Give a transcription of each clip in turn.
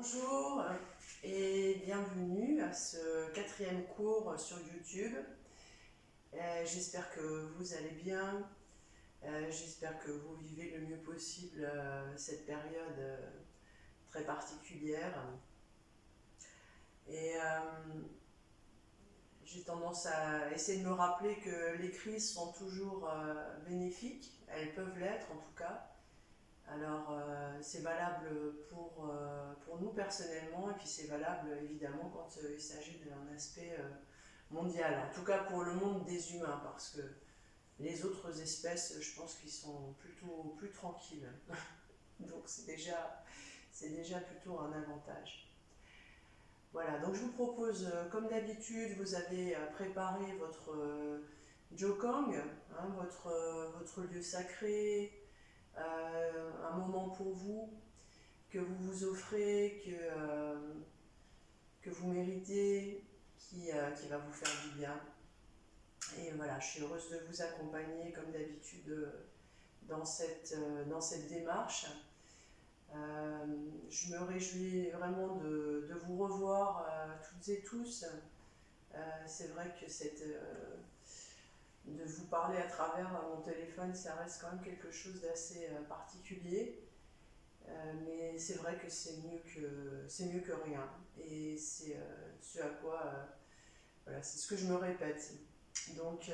Bonjour et bienvenue à ce quatrième cours sur YouTube. J'espère que vous allez bien, j'espère que vous vivez le mieux possible cette période très particulière. Et j'ai tendance à essayer de me rappeler que les crises sont toujours bénéfiques, elles peuvent l'être en tout cas. Alors c'est valable pour nous personnellement et puis c'est valable évidemment quand il s'agit d'un aspect mondial, en tout cas pour le monde des humains parce que les autres espèces je pense qu'ils sont plutôt plus tranquilles. Donc c'est déjà plutôt un avantage. Voilà, donc je vous propose, comme d'habitude, vous avez préparé votre Jokang, hein, votre lieu sacré, un moment pour vous que vous vous offrez, que vous méritez, qui va vous faire du bien. Et voilà, je suis heureuse de vous accompagner comme d'habitude dans cette démarche. Je me réjouis vraiment de vous revoir toutes et tous. C'est vrai que de vous parler à travers mon téléphone, ça reste quand même quelque chose d'assez particulier. Mais c'est vrai que c'est mieux que rien. Et c'est ce à quoi, voilà, c'est ce que je me répète. Donc,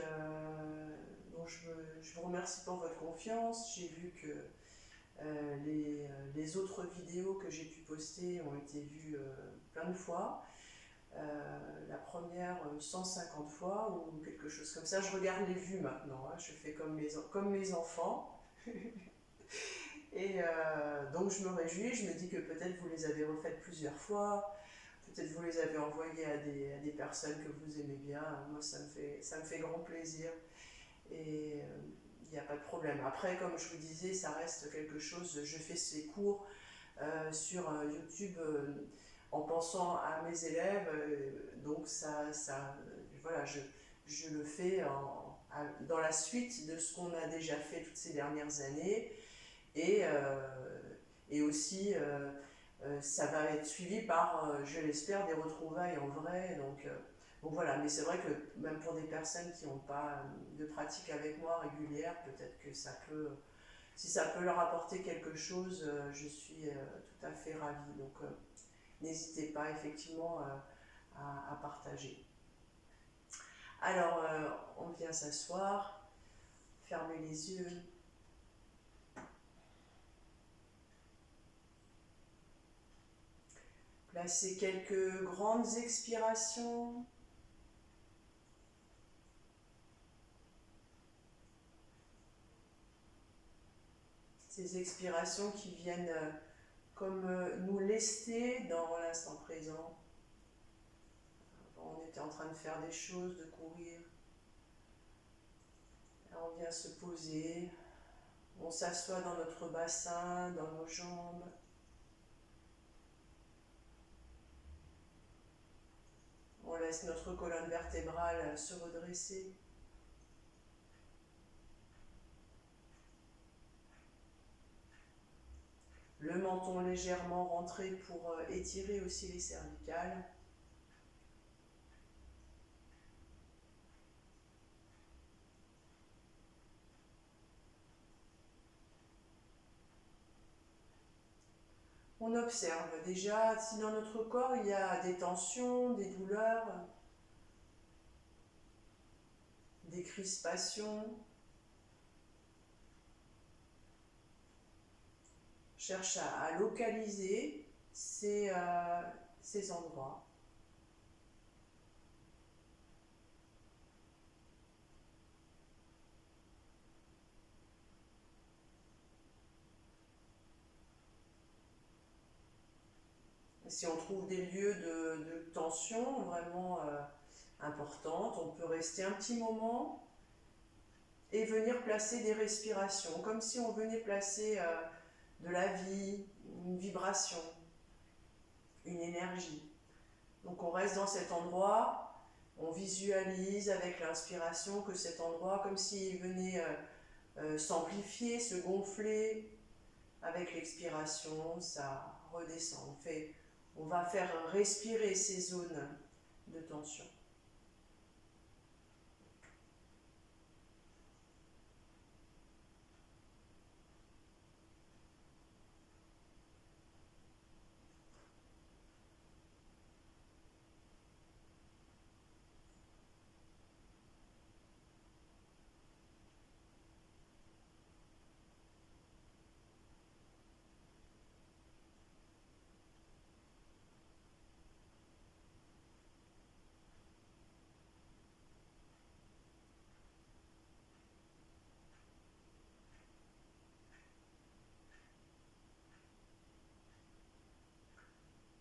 je vous remercie pour votre confiance. J'ai vu que les autres vidéos que j'ai pu poster ont été vues plein de fois. La première 150 fois ou quelque chose comme ça. Je regarde les vues maintenant, hein. Je fais comme mes enfants. Et donc je me réjouis, je me dis que peut-être vous les avez refaites plusieurs fois, peut-être vous les avez envoyées à des personnes que vous aimez bien. Moi ça me fait grand plaisir et il n'y a pas de problème. Après, comme je vous disais, ça reste quelque chose, je fais ces cours sur YouTube en pensant à mes élèves, donc voilà, je le fais dans la suite de ce qu'on a déjà fait toutes ces dernières années. Et, et aussi, ça va être suivi par, je l'espère, des retrouvailles en vrai. Donc voilà, mais c'est vrai que même pour des personnes qui n'ont pas de pratique avec moi régulière, peut-être que si ça peut leur apporter quelque chose, je suis tout à fait ravie. Donc n'hésitez pas effectivement à partager. Alors, on vient s'asseoir, fermer les yeux. Placez quelques grandes expirations. Ces expirations qui viennent comme nous lester dans l'instant présent. On était en train de faire des choses, de courir. Là, on vient se poser. On s'assoit dans notre bassin, dans nos jambes. On laisse notre colonne vertébrale se redresser. Le menton légèrement rentré pour étirer aussi les cervicales. On observe déjà si dans notre corps il y a des tensions, des douleurs, des crispations. Cherche à localiser ces endroits. Si on trouve des lieux de tension vraiment importantes, on peut rester un petit moment et venir placer des respirations, comme si on venait placer de la vie, une vibration, une énergie. Donc on reste dans cet endroit, on visualise avec l'inspiration que cet endroit, comme s'il venait s'amplifier, se gonfler. Avec l'expiration, ça redescend. On va faire respirer ces zones de tension.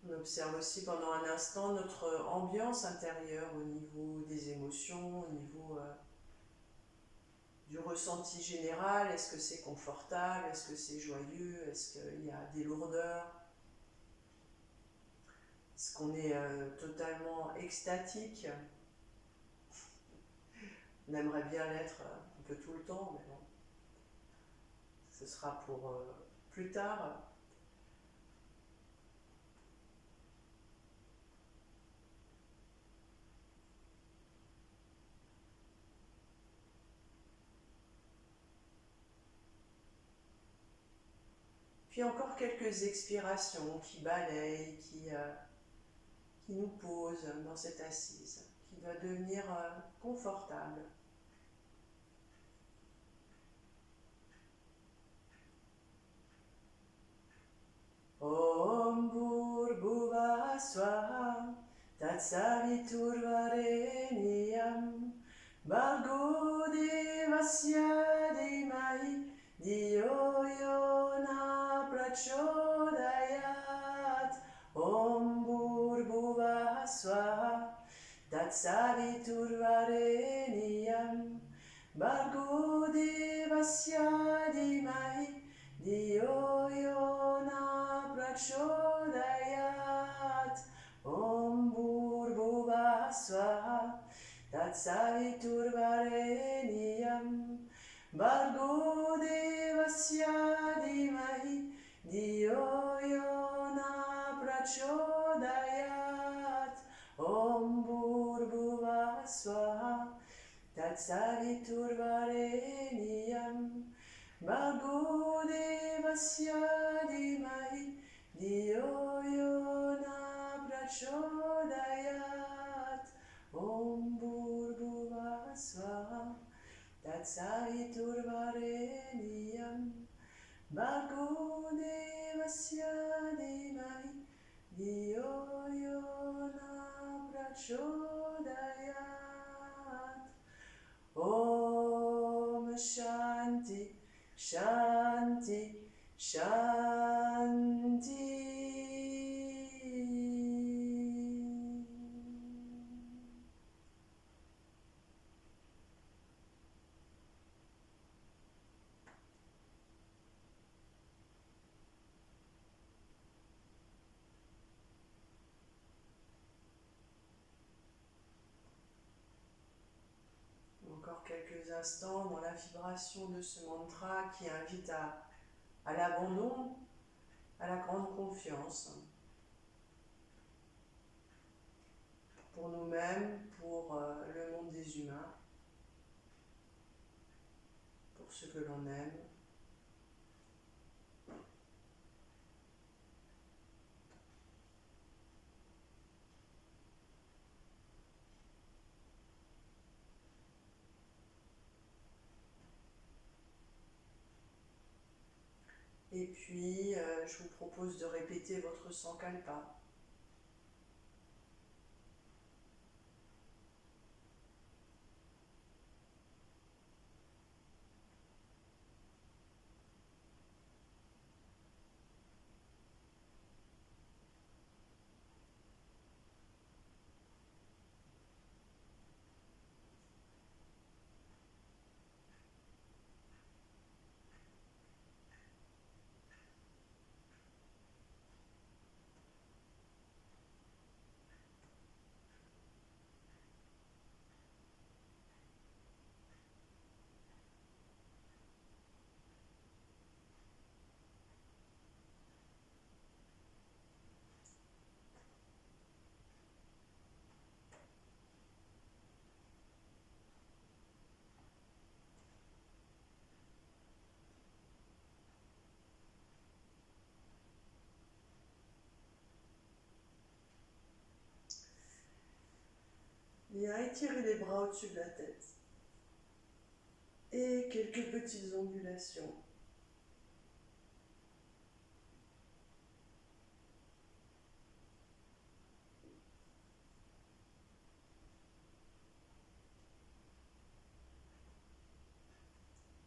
On observe aussi pendant un instant notre ambiance intérieure au niveau des émotions, au niveau du ressenti général. Est-ce que c'est confortable? Est-ce que c'est joyeux? Est-ce qu'il y a des lourdeurs? Est-ce qu'on est totalement extatique? On aimerait bien l'être un peu tout le temps, mais bon, ce sera pour plus tard. Puis encore quelques expirations qui balayent, qui nous posent dans cette assise, qui va devenir confortable. Om Bhurбhuvah Swaha Tatsaviturvarenyam Bhargo Devasya Dhimahi Dhiyo Yona Prachodayat. Om Bhurбhuvah Swaha Tatsaviturvarenyam Bhargo Devasya Dhimahi Dhiyo Yona Prachodayat. Om Bhurбhuvah Swaha Tatsaviturvarenyam Bhargo Devasya Dhimahi Dhiyo Yona Prachodayat. Om Bhurбhuvah Swaha Tatsaviturvarenyam Bhargo Devasya Dhimahi Dhiyo Yona Prachodayat. Om Bhurбhuvah Swaha Tatsaviturvarenyam Bhargo Devasya Dhimahi Dhiyo Yona Prachodayat. Om Shanti Shanti Shanti. Encore quelques instants dans la vibration de ce mantra qui invite à l'abandon, à la grande confiance pour nous-mêmes, pour le monde des humains, pour ce que l'on aime. Et puis, je vous propose de répéter votre Sankalpa. bien étirer les bras au-dessus de la tête. Et quelques petites ondulations.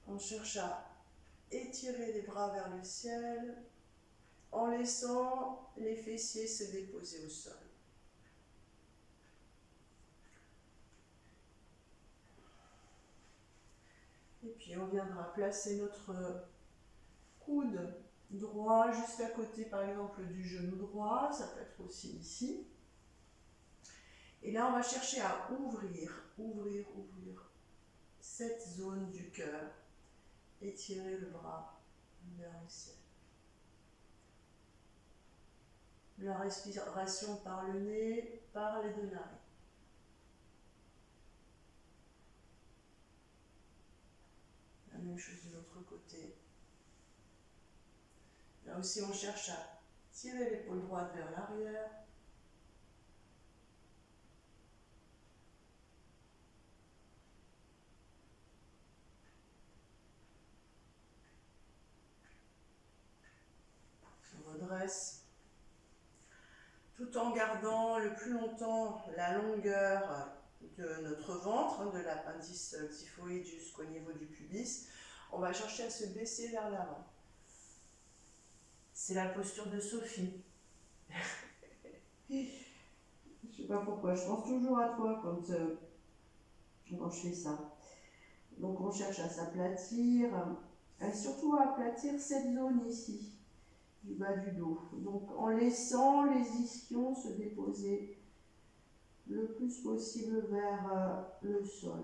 On cherche à étirer les bras vers le ciel en laissant les fessiers se déposer au sol. Et puis on viendra placer notre coude droit juste à côté par exemple du genou droit, ça peut être aussi ici. Et là on va chercher à ouvrir cette zone du cœur. Étirer le bras vers le ciel. La respiration par le nez, par les deux narines. La même chose de l'autre côté. Là aussi, on cherche à tirer l'épaule droite vers l'arrière. On redresse. Tout en gardant le plus longtemps la longueur de notre ventre, de l'appendice typhoïde jusqu'au niveau du pubis, on va chercher à se baisser vers l'avant. C'est la posture de Sophie. Je ne sais pas pourquoi, je pense toujours à toi quand je fais ça. Donc on cherche à s'aplatir, et surtout à aplatir cette zone ici, du bas du dos. Donc en laissant les ischions se déposer le plus possible vers le sol.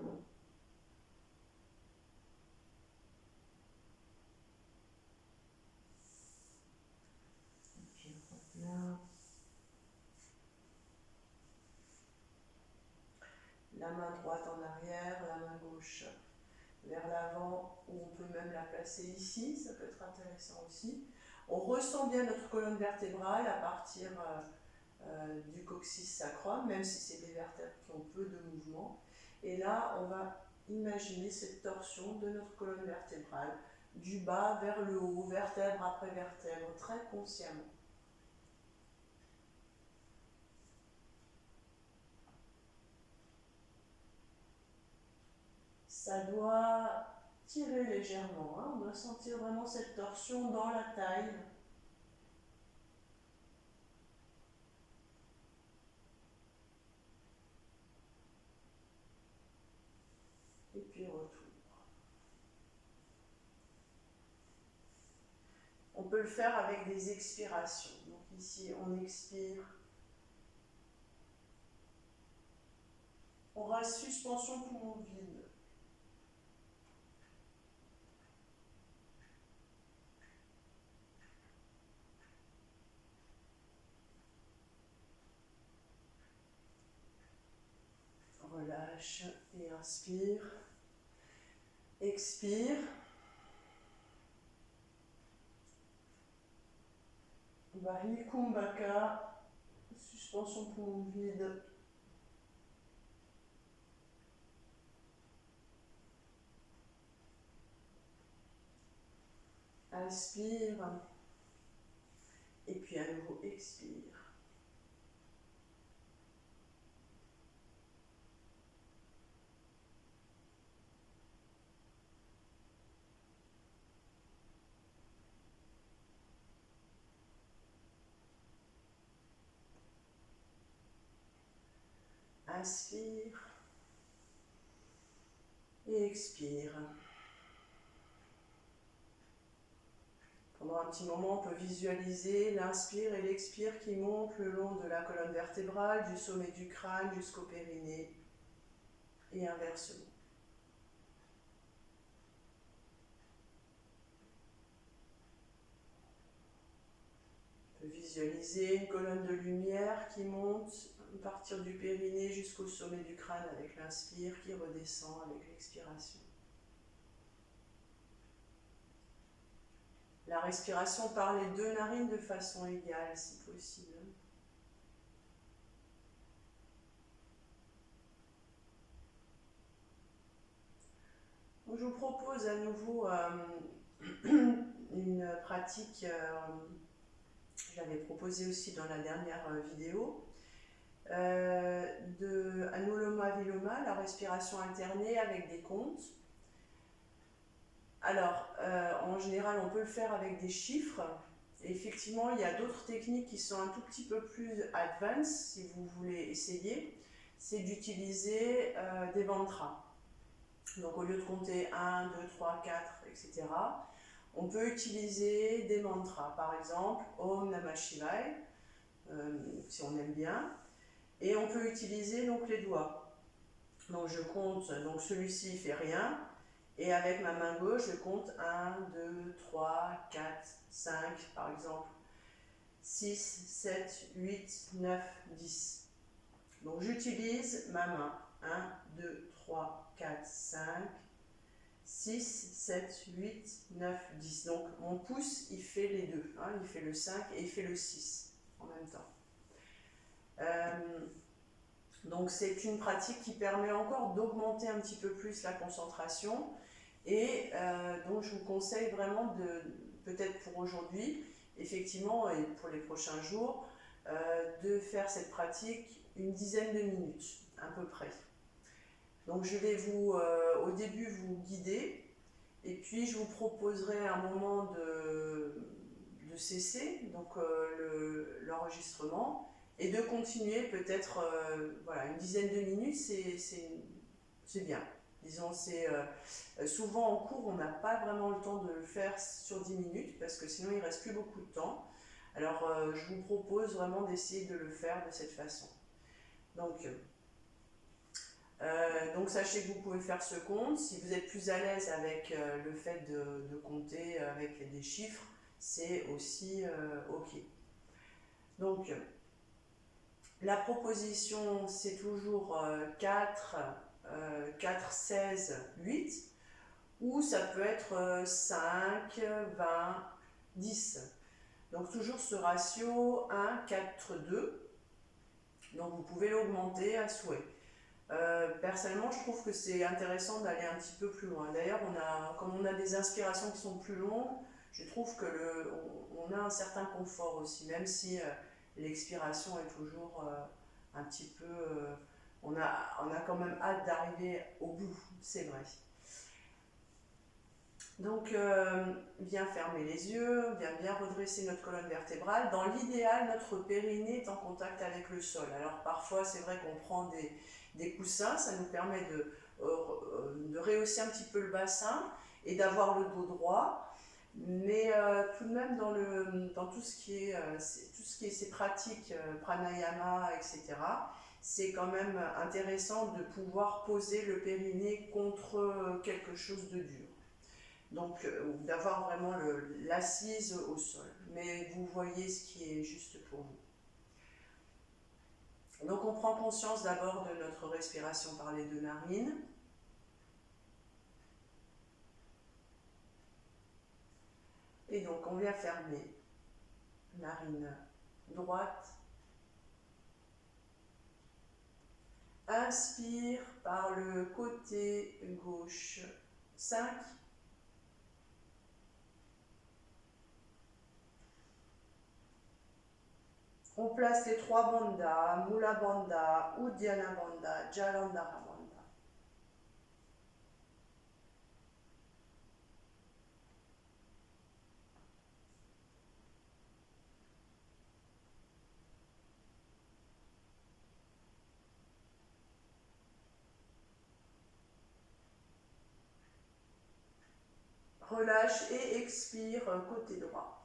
Et puis hop là. La main droite en arrière, la main gauche vers l'avant, ou on peut même la placer ici, ça peut être intéressant aussi. On ressent bien notre colonne vertébrale à partir du coccyx sacrum, même si c'est des vertèbres qui ont peu de mouvement. Et là, on va imaginer cette torsion de notre colonne vertébrale, du bas vers le haut, vertèbre après vertèbre, très consciemment. Ça doit tirer légèrement, hein. On doit sentir vraiment cette torsion dans la taille. Et puis retour. On peut le faire avec des expirations. Donc ici, on expire. On reste suspension poumon vide. Relâche et inspire. Expire. Bahi Kumbhaka, suspension poumon vide. Inspire. Et puis à nouveau expire. Inspire et expire. Pendant un petit moment, on peut visualiser l'inspire et l'expire qui montent le long de la colonne vertébrale, du sommet du crâne jusqu'au périnée et inversement. On peut visualiser une colonne de lumière qui monte à partir du périnée jusqu'au sommet du crâne avec l'inspire qui redescend avec l'expiration. La respiration par les deux narines de façon égale si possible. je vous propose à nouveau une pratique, je l'avais proposée aussi dans la dernière vidéo, de Anuloma Viloma, la respiration alternée avec des comptes. Alors, en général, on peut le faire avec des chiffres. Et effectivement, il y a d'autres techniques qui sont un tout petit peu plus advanced, si vous voulez essayer. C'est d'utiliser des mantras. Donc, au lieu de compter 1, 2, 3, 4, etc., on peut utiliser des mantras. Par exemple, Om Namah Shivaya, si on aime bien. Et on peut utiliser donc les doigts. Donc, je compte, donc celui-ci ne fait rien. Et avec ma main gauche, je compte 1, 2, 3, 4, 5, par exemple, 6, 7, 8, 9, 10. Donc j'utilise ma main. 1, 2, 3, 4, 5, 6, 7, 8, 9, 10. Donc mon pouce, il fait les deux. Hein, il fait le 5 et il fait le 6 en même temps. Donc c'est une pratique qui permet encore d'augmenter un petit peu plus la concentration. Et donc je vous conseille vraiment peut-être pour aujourd'hui, effectivement, et pour les prochains jours, de faire cette pratique une dizaine de minutes, à peu près. Donc je vais au début vous guider, et puis je vous proposerai un moment de cesser donc l'enregistrement, et de continuer peut-être, voilà, une dizaine de minutes, c'est bien. Disons, souvent en cours, on n'a pas vraiment le temps de le faire sur 10 minutes, parce que sinon il ne reste plus beaucoup de temps. Alors, je vous propose vraiment d'essayer de le faire de cette façon. Donc sachez que vous pouvez faire ce compte. Si vous êtes plus à l'aise avec le fait de compter avec des chiffres, c'est aussi OK. Donc, la proposition, c'est toujours 4, 16, 8. Ou ça peut être 5, 20, 10. Donc toujours ce ratio 1, 4, 2. Donc vous pouvez l'augmenter à souhait. Personnellement, je trouve que c'est intéressant d'aller un petit peu plus loin. D'ailleurs, comme on a des inspirations qui sont plus longues, je trouve que on a un certain confort aussi, même si l'expiration est toujours un petit peu... on a quand même hâte d'arriver au bout, c'est vrai. Donc, bien fermer les yeux, bien redresser notre colonne vertébrale. Dans l'idéal, notre périnée est en contact avec le sol. Alors, parfois, c'est vrai qu'on prend des coussins, ça nous permet de rehausser un petit peu le bassin et d'avoir le dos droit. Mais tout de même, dans tout ce qui est ces pratiques, pranayama, etc., c'est quand même intéressant de pouvoir poser le périnée contre quelque chose de dur. Donc, d'avoir vraiment l'assise au sol. Mais vous voyez ce qui est juste pour vous. Donc, on prend conscience d'abord de notre respiration par les deux narines. Et donc, on vient fermer narine droite. Inspire par le côté gauche. 5. On place les 3 bandhas, Mula Bandha, Uddiyana Bandha, Jalandhara Bandha. Relâche et expire côté droit.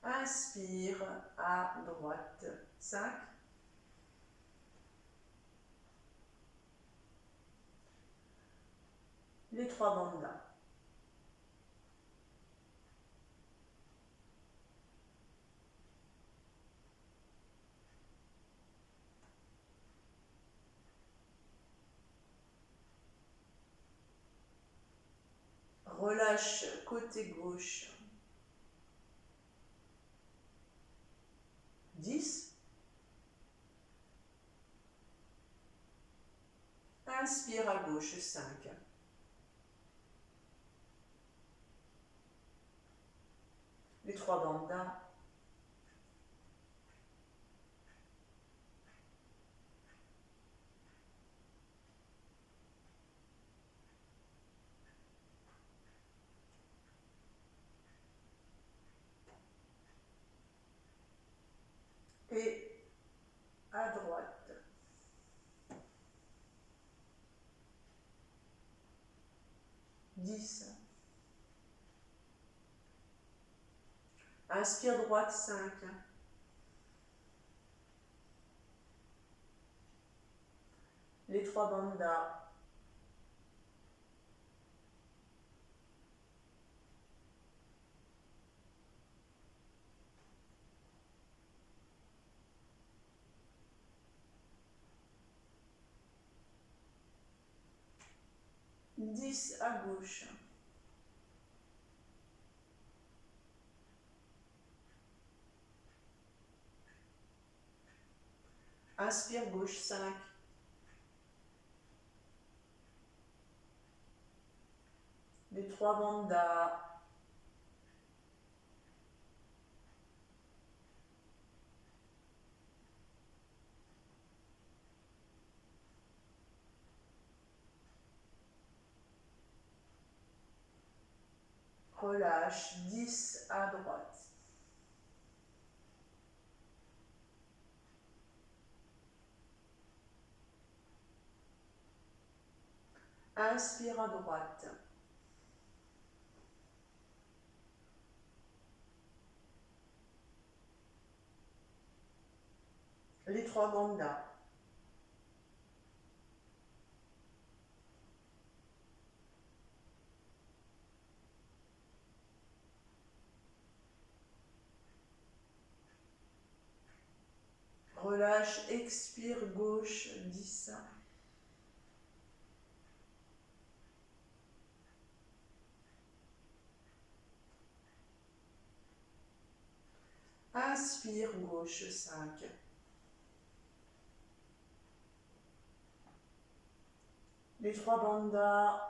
Inspire à droite. 5. Les 3 bandhas. Relâche côté gauche. 10. Inspire à gauche, 5. Les 3 bandas. Et à droite. 10. Inspire droite, 5. Les 3 bandas. Dix à gauche. Inspire gauche, 5. Les 3 bandas. Relâche, 10 à droite. Inspire à droite. Les 3 bandas. Relâche, expire gauche, 10. Inspire gauche, 5. Les 3 bandas.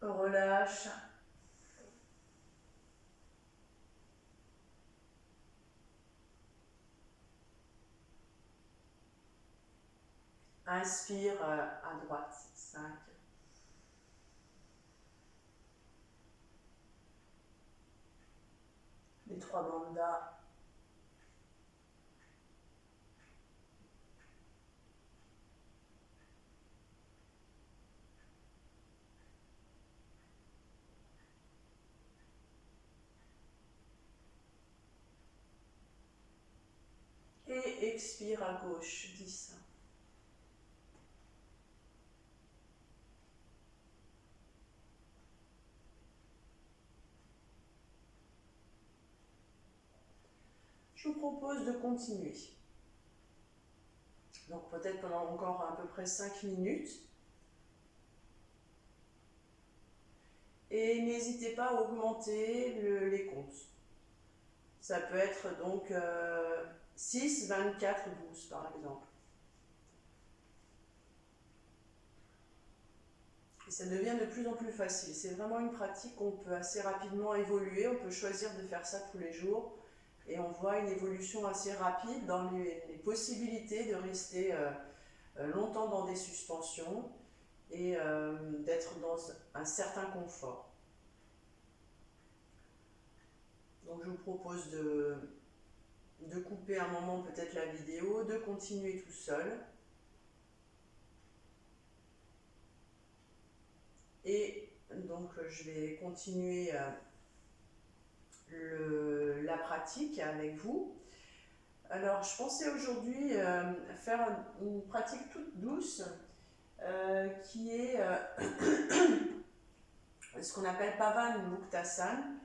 Relâche. Inspire à droite, 5. Les 3 bandas. Et expire à gauche, 10. Je vous propose de continuer. Donc peut-être pendant encore à peu près 5 minutes. Et n'hésitez pas à augmenter les comptes. Ça peut être donc 6, 24, 12 par exemple. Et ça devient de plus en plus facile. C'est vraiment une pratique qu'on peut assez rapidement évoluer. On peut choisir de faire ça tous les jours. Et on voit une évolution assez rapide dans les possibilités de rester longtemps dans des suspensions et d'être dans un certain confort. Donc je vous propose de couper un moment peut-être la vidéo, de continuer tout seul. Et donc je vais continuer la pratique avec vous. Alors je pensais aujourd'hui faire une pratique toute douce qui est ce qu'on appelle Pavan Muktasan.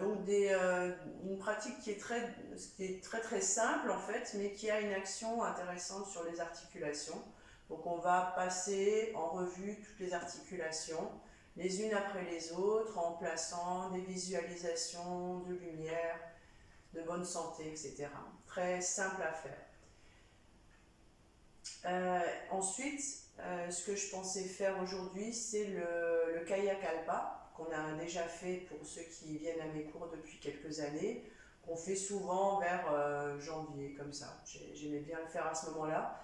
Donc une une pratique qui est très simple en fait, mais qui a une action intéressante sur les articulations. Donc on va passer en revue toutes les articulations, les unes après les autres, en plaçant des visualisations de lumière, de bonne santé, etc. Très simple à faire. Ensuite, ce que je pensais faire aujourd'hui, c'est le Kaya Kalpa, qu'on a déjà fait pour ceux qui viennent à mes cours depuis quelques années, qu'on fait souvent vers janvier, comme ça. J'aimais bien le faire à ce moment-là.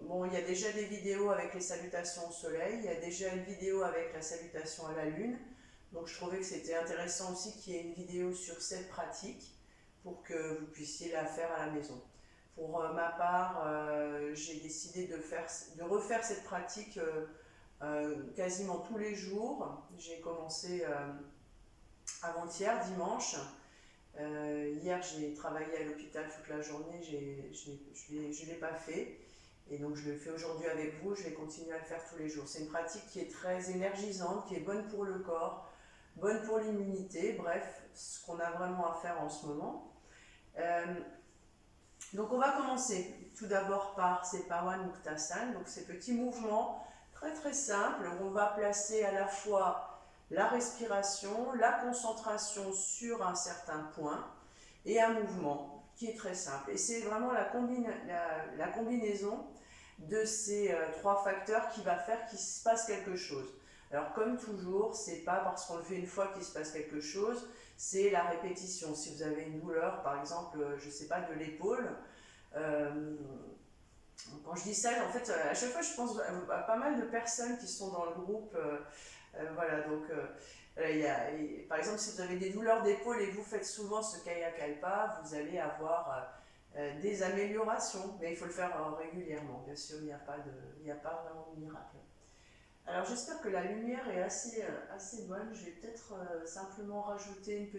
Bon, il y a déjà des vidéos avec les salutations au soleil, il y a déjà une vidéo avec la salutation à la lune, donc je trouvais que c'était intéressant aussi qu'il y ait une vidéo sur cette pratique pour que vous puissiez la faire à la maison. Pour ma part, j'ai décidé de refaire cette pratique quasiment tous les jours. J'ai commencé avant-hier, dimanche. Hier, j'ai travaillé à l'hôpital toute la journée, je ne l'ai pas fait. Et donc, je le fais aujourd'hui avec vous, je vais continuer à le faire tous les jours. C'est une pratique qui est très énergisante, qui est bonne pour le corps, bonne pour l'immunité, bref, ce qu'on a vraiment à faire en ce moment. Donc, on va commencer tout d'abord par ces Pawan Muktasan, donc ces petits mouvements très simples où on va placer à la fois la respiration, la concentration sur un certain point et un mouvement qui est très simple. Et c'est vraiment la combinaison de ces trois facteurs qui va faire qu'il se passe quelque chose. Alors comme toujours, c'est pas parce qu'on le fait une fois qu'il se passe quelque chose, c'est la répétition. Si vous avez une douleur, par exemple, je sais pas, de l'épaule, quand je dis ça, en fait, à chaque fois, je pense à pas mal de personnes qui sont dans le groupe. Voilà, donc par exemple, si vous avez des douleurs d'épaule et que vous faites souvent ce Kaya Kalpa, vous allez avoir des améliorations, mais il faut le faire régulièrement. Bien sûr, il n'y a pas vraiment de miracle. Alors, j'espère que la lumière est assez bonne. Je vais peut-être simplement rajouter une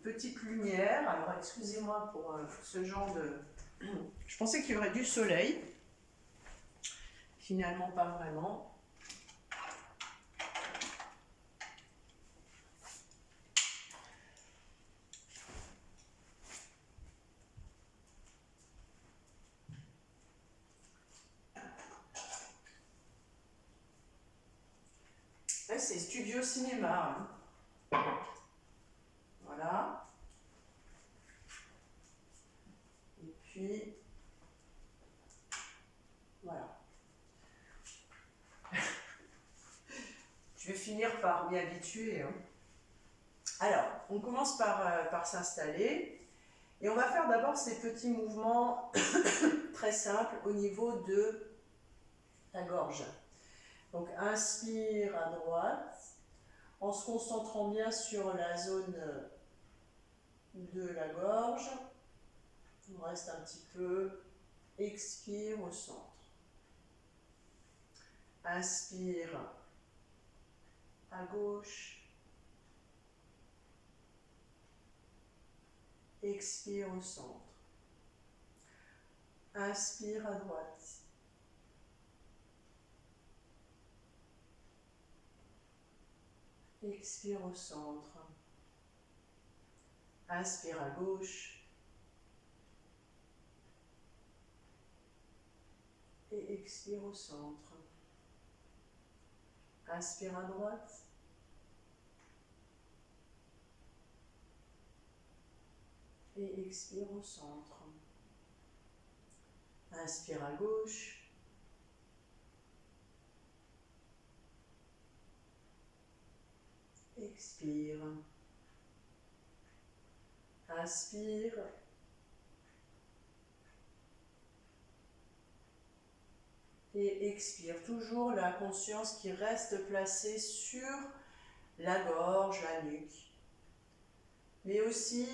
petite lumière. Alors, excusez-moi pour ce genre de... Je pensais qu'il y aurait du soleil. Finalement, pas vraiment. Là, c'est Studio Cinéma. Hein. Voilà. Et puis, voilà. Je vais finir par m'y habituer. Hein. Alors, on commence par s'installer. Et on va faire d'abord ces petits mouvements très simples au niveau de la gorge. Donc, inspire à droite, en se concentrant bien sur la zone de la gorge. On reste un petit peu. Expire au centre. Inspire à gauche. Expire au centre. Inspire à droite. Expire au centre. Inspire à gauche. Et expire au centre. Inspire à droite. Et expire au centre. Inspire à gauche. Expire. Inspire. Et expire. Toujours la conscience qui reste placée sur la gorge, la nuque. Mais aussi,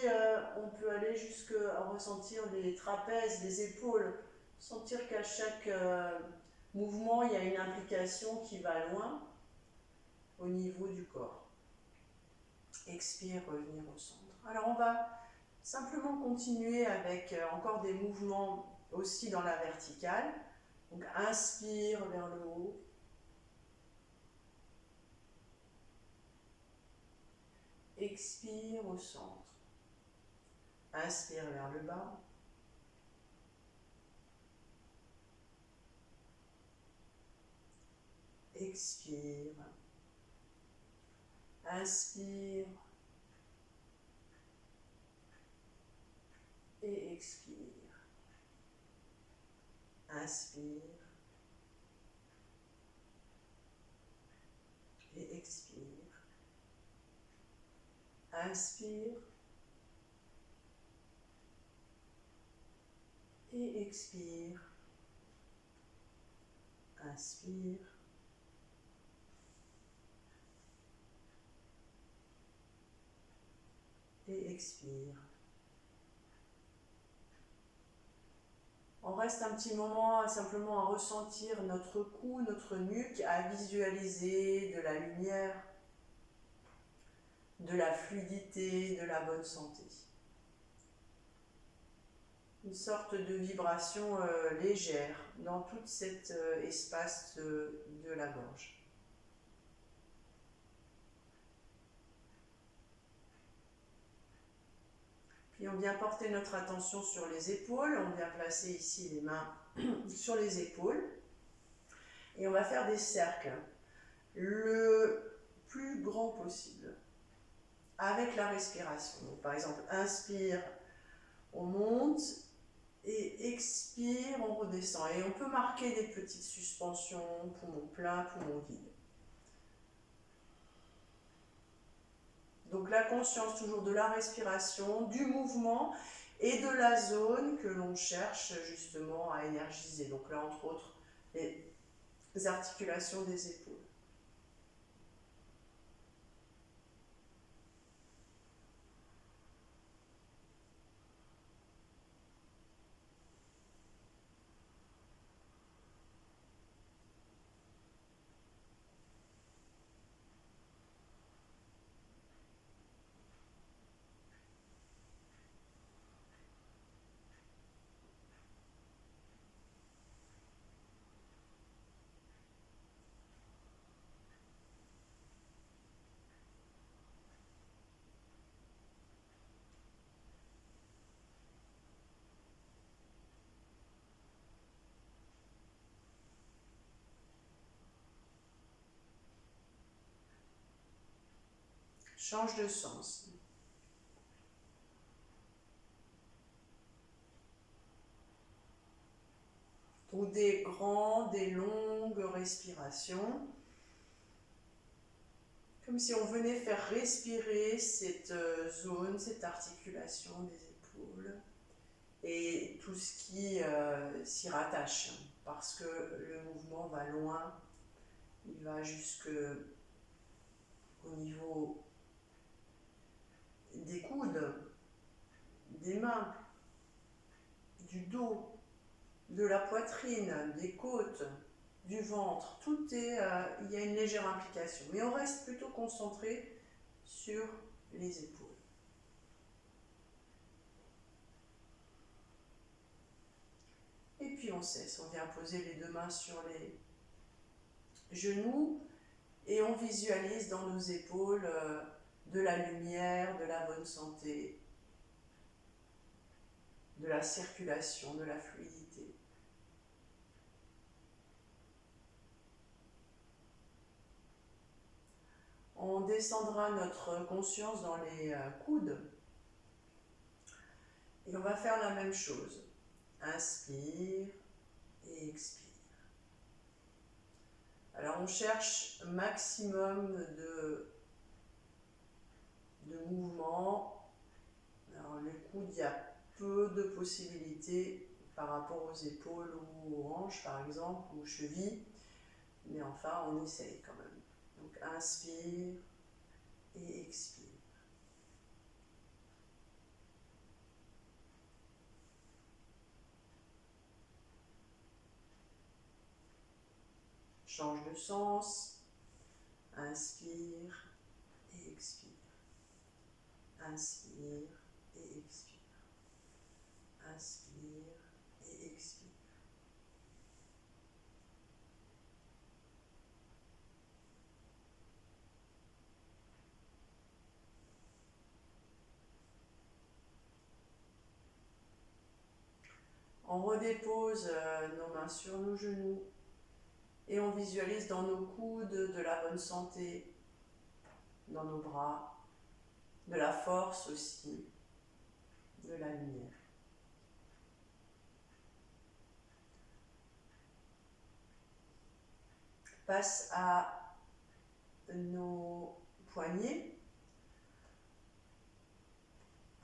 on peut aller jusqu'à ressentir les trapèzes, les épaules. Sentir qu'à chaque mouvement, il y a une implication qui va loin au niveau du corps. Expire, revenir au centre. Alors, on va simplement continuer avec encore des mouvements aussi dans la verticale. Donc, inspire vers le haut. expire au centre. Inspire vers le bas. Expire. Inspire. Et expire. Inspire. Et expire. Inspire. Et expire. Inspire. Et expire. On reste un petit moment simplement à ressentir notre cou, notre nuque, à visualiser de la lumière, de la fluidité, de la bonne santé. Une sorte de vibration légère dans tout cet espace de la gorge. Puis on vient porter notre attention sur les épaules, on vient placer ici les mains sur les épaules et on va faire des cercles le plus grand possible avec la respiration. Donc, par exemple, inspire, on monte et expire, on redescend. Et on peut marquer des petites suspensions, poumon plein, poumon vide. Donc la conscience toujours de la respiration, du mouvement et de la zone que l'on cherche justement à énergiser. Donc là, entre autres, les articulations des épaules. Change de sens. Donc des longues respirations. Comme si on venait faire respirer cette zone, cette articulation des épaules et tout ce qui s'y rattache. Parce que le mouvement va loin, il va jusqu'au niveau des coudes, des mains, du dos, de la poitrine, des côtes, du ventre. Tout est, il y a une légère implication. Mais on reste plutôt concentré sur les épaules. Et puis on cesse, on vient poser les deux mains sur les genoux et on visualise dans nos épaules de la lumière, de la bonne santé, de la circulation, de la fluidité. On descendra notre conscience dans les coudes et on va faire la même chose. Inspire et expire. Alors on cherche un maximum de mouvement. Alors les coudes, il y a peu de possibilités par rapport aux épaules ou aux hanches par exemple, ou aux chevilles, mais enfin on essaye quand même. Donc inspire et expire. Change de sens, inspire et expire. Inspire et expire. Inspire et expire. On redépose nos mains sur nos genoux et on visualise dans nos coudes de la bonne santé, dans nos bras, de la force aussi, de la lumière. Passe à nos poignets.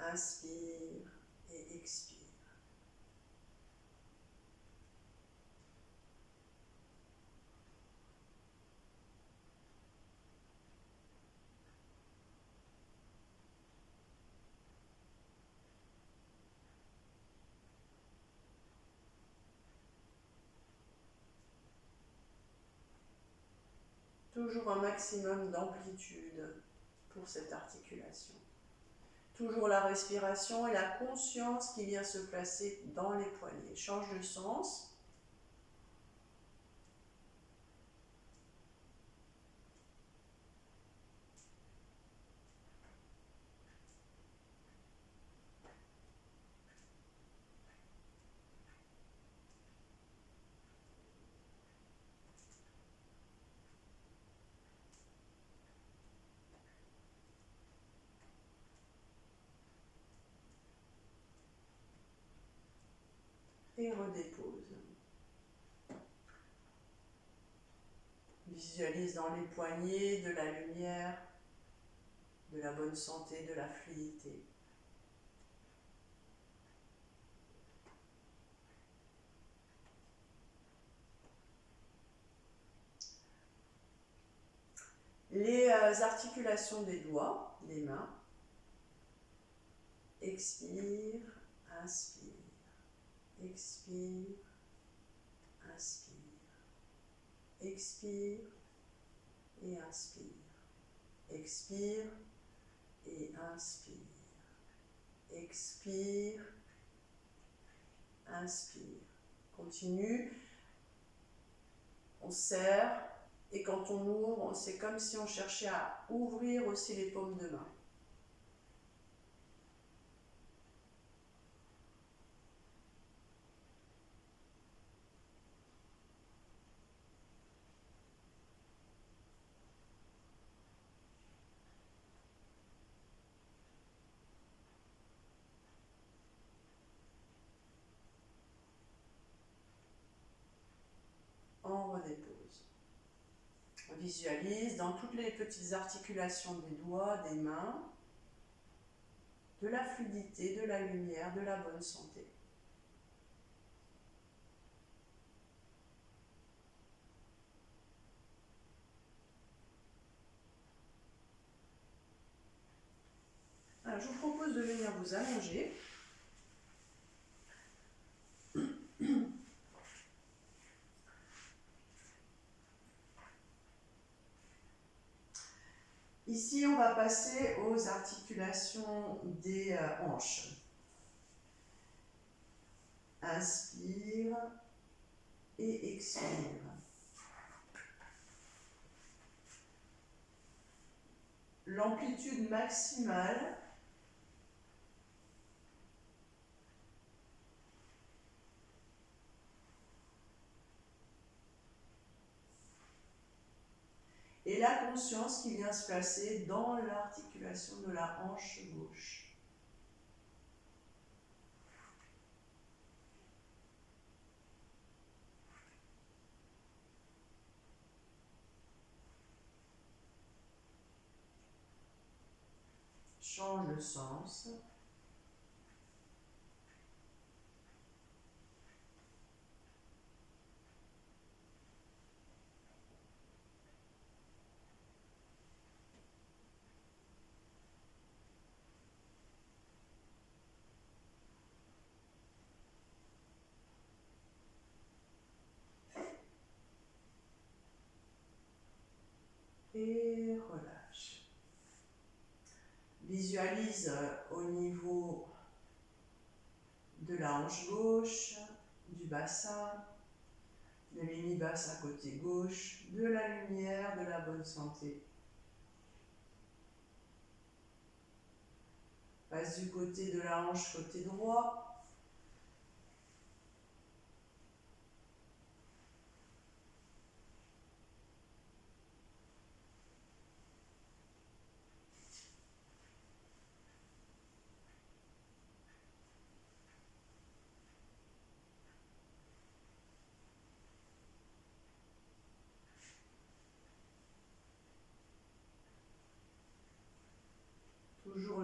Inspire et expire. Toujours un maximum d'amplitude pour cette articulation. Toujours la respiration et la conscience qui vient se placer dans les poignets. Change de sens. Et redépose. Visualise dans les poignets de la lumière, de la bonne santé, de la fluidité. Les articulations des doigts, des mains. Expire, inspire. Expire, inspire. Expire et inspire. Expire et inspire. Expire, inspire. Continue. On serre et quand on ouvre, c'est comme si on cherchait à ouvrir aussi les paumes de main. On redépose. On visualise dans toutes les petites articulations des doigts, des mains, de la fluidité, de la lumière, de la bonne santé. Alors, je vous propose de venir vous allonger. Ici, on va passer aux articulations des hanches. Inspire et expire. L'amplitude maximale et la conscience qui vient se placer dans l'articulation de la hanche gauche. Change de sens. Et relâche. Visualise au niveau de la hanche gauche, du bassin, de l'hémibasse à côté gauche, de la lumière, de la bonne santé. Passe du côté de la hanche côté droit.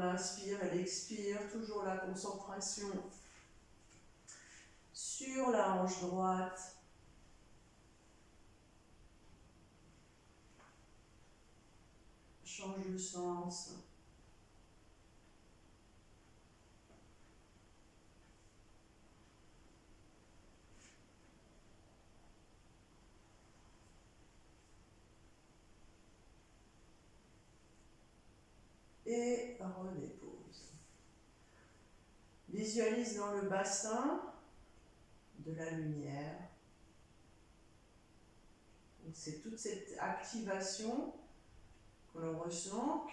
l'inspire et l'expire, toujours la concentration sur la hanche droite. Change de sens. Et redépose. Visualise dans le bassin de la lumière. C'est toute cette activation que l'on ressent,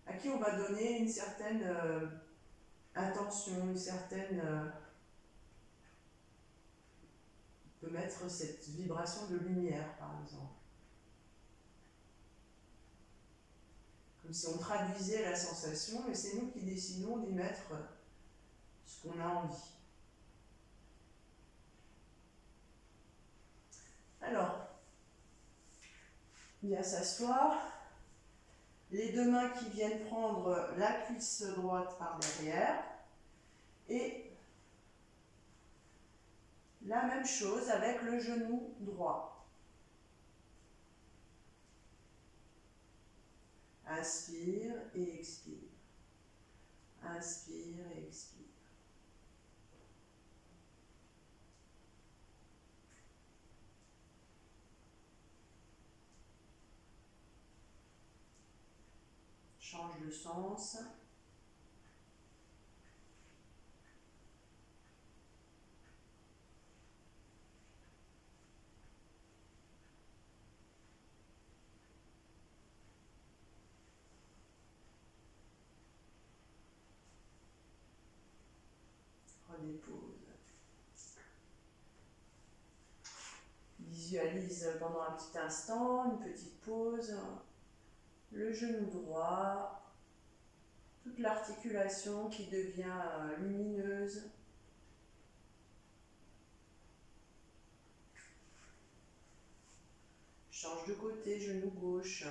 à qui on va donner une certaine intention, une certaine... on peut mettre cette vibration de lumière, par exemple. Comme si on traduisait la sensation, et c'est nous qui décidons d'y mettre ce qu'on a envie. Alors, bien s'asseoir, les deux mains qui viennent prendre la cuisse droite par derrière, et la même chose avec le genou droit. Inspire et expire. Inspire et expire. Change de sens. Redépose. Visualise pendant un petit instant, une petite pause. Le genou droit, toute l'articulation qui devient lumineuse. Change de côté, genou gauche.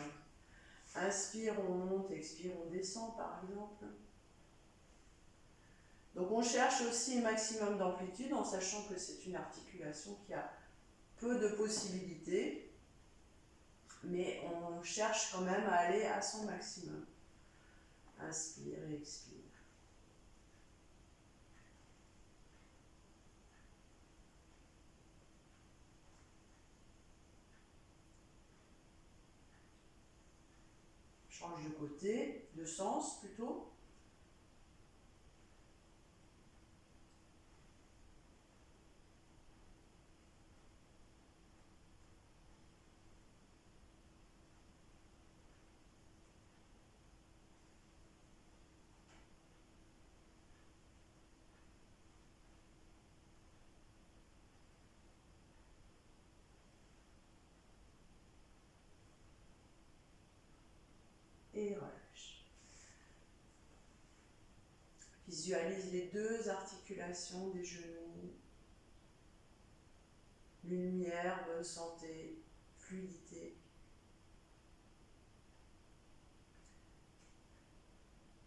Inspire, on monte, expire, on descend par exemple. Donc on cherche aussi un maximum d'amplitude en sachant que c'est une articulation qui a peu de possibilités, mais on cherche quand même à aller à son maximum. Inspire et expire. Change de côté, de sens plutôt. Et relâche. Visualise les deux articulations des genoux. Lumière, bonne santé, fluidité.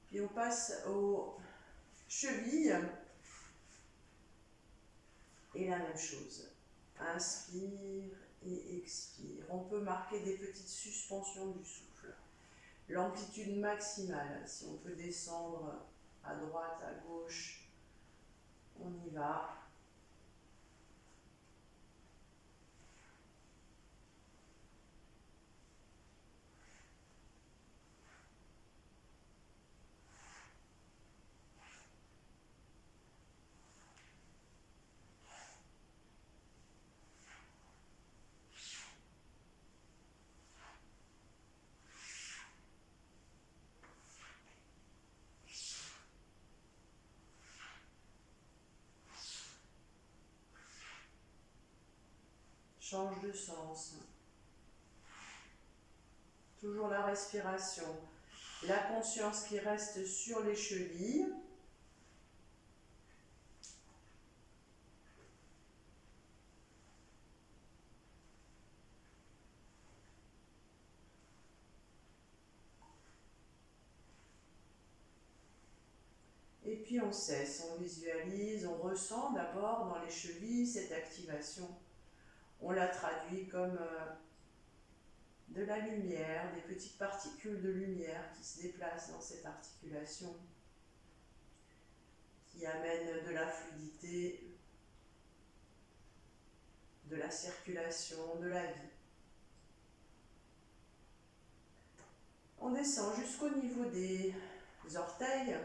Puis on passe aux chevilles. Et la même chose. Inspire et expire. On peut marquer des petites suspensions du souffle. L'amplitude maximale, si on peut descendre à droite, à gauche, on y va. Change de sens. Toujours la respiration. La conscience qui reste sur les chevilles. puis on cesse, on visualise, on ressent d'abord dans les chevilles cette activation. On la traduit comme de la lumière, des petites particules de lumière qui se déplacent dans cette articulation, qui amènent de la fluidité, de la circulation, de la vie. On descend jusqu'au niveau des orteils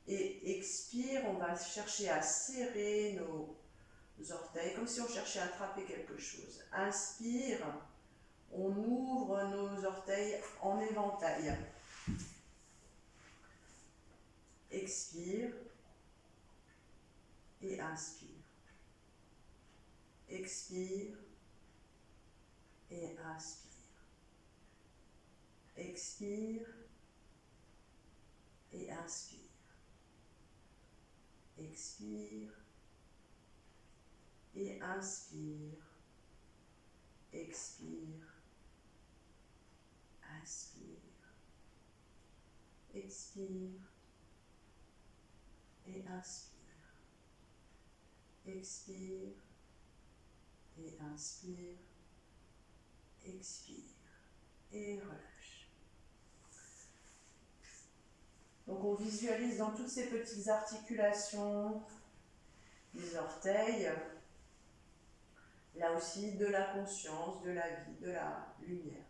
et expire, on va chercher à serrer nos orteils comme si on cherchait à attraper quelque chose. Inspire, on ouvre nos orteils en éventail. Expire et inspire. Expire et inspire. Expire et inspire. Expire et inspire. Expire, inspire. Expire et inspire. Expire et inspire. Expire et relâche. Donc on visualise dans toutes ces petites articulations des orteils, là aussi de la conscience, de la vie, de la lumière.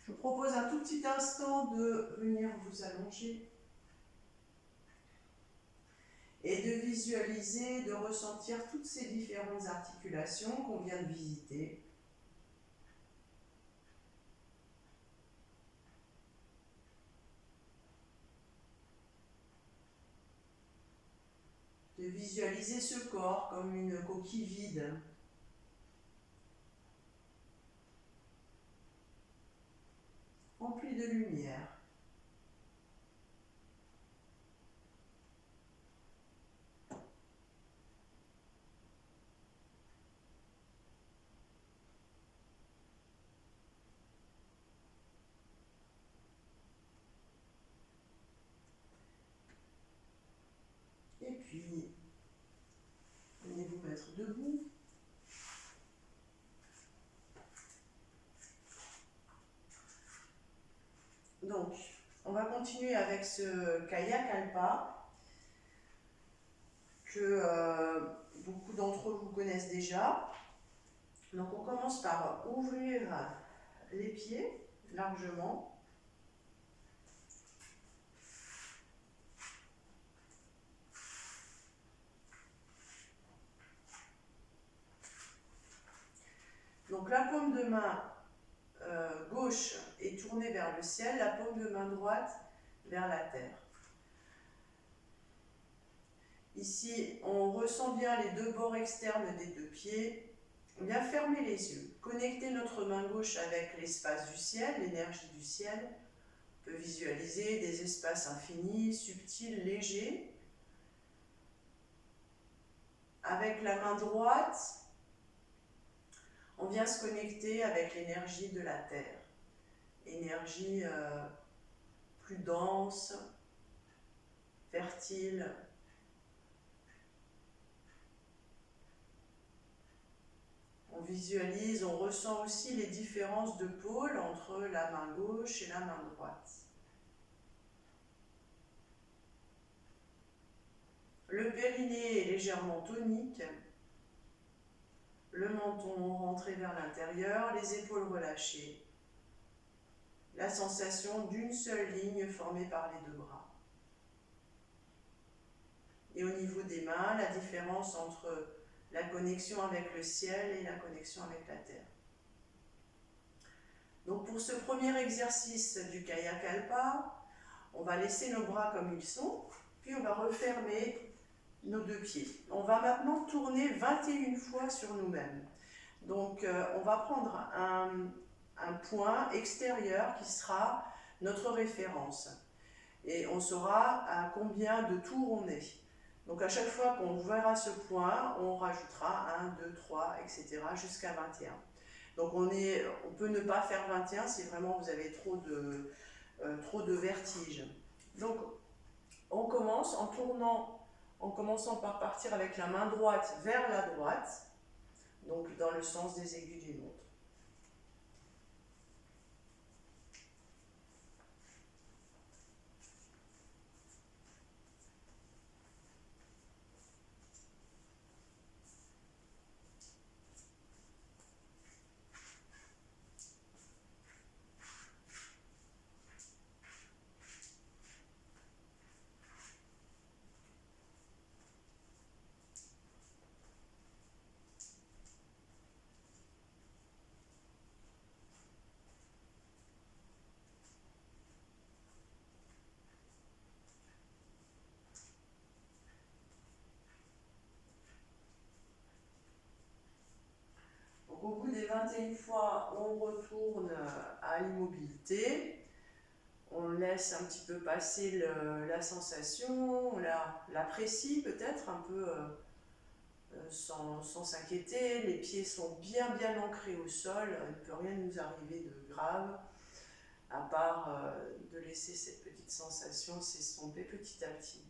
Je vous propose un tout petit instant de venir vous allonger et de visualiser, de ressentir toutes ces différentes articulations qu'on vient de visiter. De visualiser ce corps comme une coquille vide. Rempli de lumière. Et puis, venez vous mettre debout. Donc, on va continuer avec ce Kayakalpa que beaucoup d'entre vous connaissent déjà. Donc, on commence par ouvrir les pieds largement. Donc, la paume de main gauche est tournée vers le ciel, la paume de main droite vers la terre. Ici, on ressent bien les deux bords externes des deux pieds. On vient fermer les yeux, connecter notre main gauche avec l'espace du ciel, l'énergie du ciel. On peut visualiser des espaces infinis, subtils, légers. Avec la main droite, on vient se connecter avec l'énergie de la terre. Énergie plus dense, fertile. On visualise, on ressent aussi les différences de pôle entre la main gauche et la main droite. Le périnée est légèrement tonique. Le menton rentré vers l'intérieur, les épaules relâchées. La sensation d'une seule ligne formée par les deux bras. Et au niveau des mains, la différence entre la connexion avec le ciel et la connexion avec la terre. Donc pour ce premier exercice du Kayakalpa, on va laisser nos bras comme ils sont, puis on va refermer nos deux pieds. On va maintenant tourner 21 fois sur nous-mêmes. Donc on va prendre un point extérieur qui sera notre référence. Et on saura à combien de tours on est. Donc à chaque fois qu'on verra ce point, on rajoutera 1, 2, 3, etc. jusqu'à 21. Donc on peut ne pas faire 21 si vraiment vous avez trop de vertige. Donc On commence en tournant, en commençant par partir avec la main droite vers la droite, donc dans le sens des aiguilles d'une montre. Au bout des 21 fois, on retourne à l'immobilité. On laisse un petit peu passer la sensation, on l'apprécie peut-être un peu sans s'inquiéter. Les pieds sont bien ancrés au sol, il ne peut rien nous arriver de grave, à part de laisser cette petite sensation s'estomper petit à petit.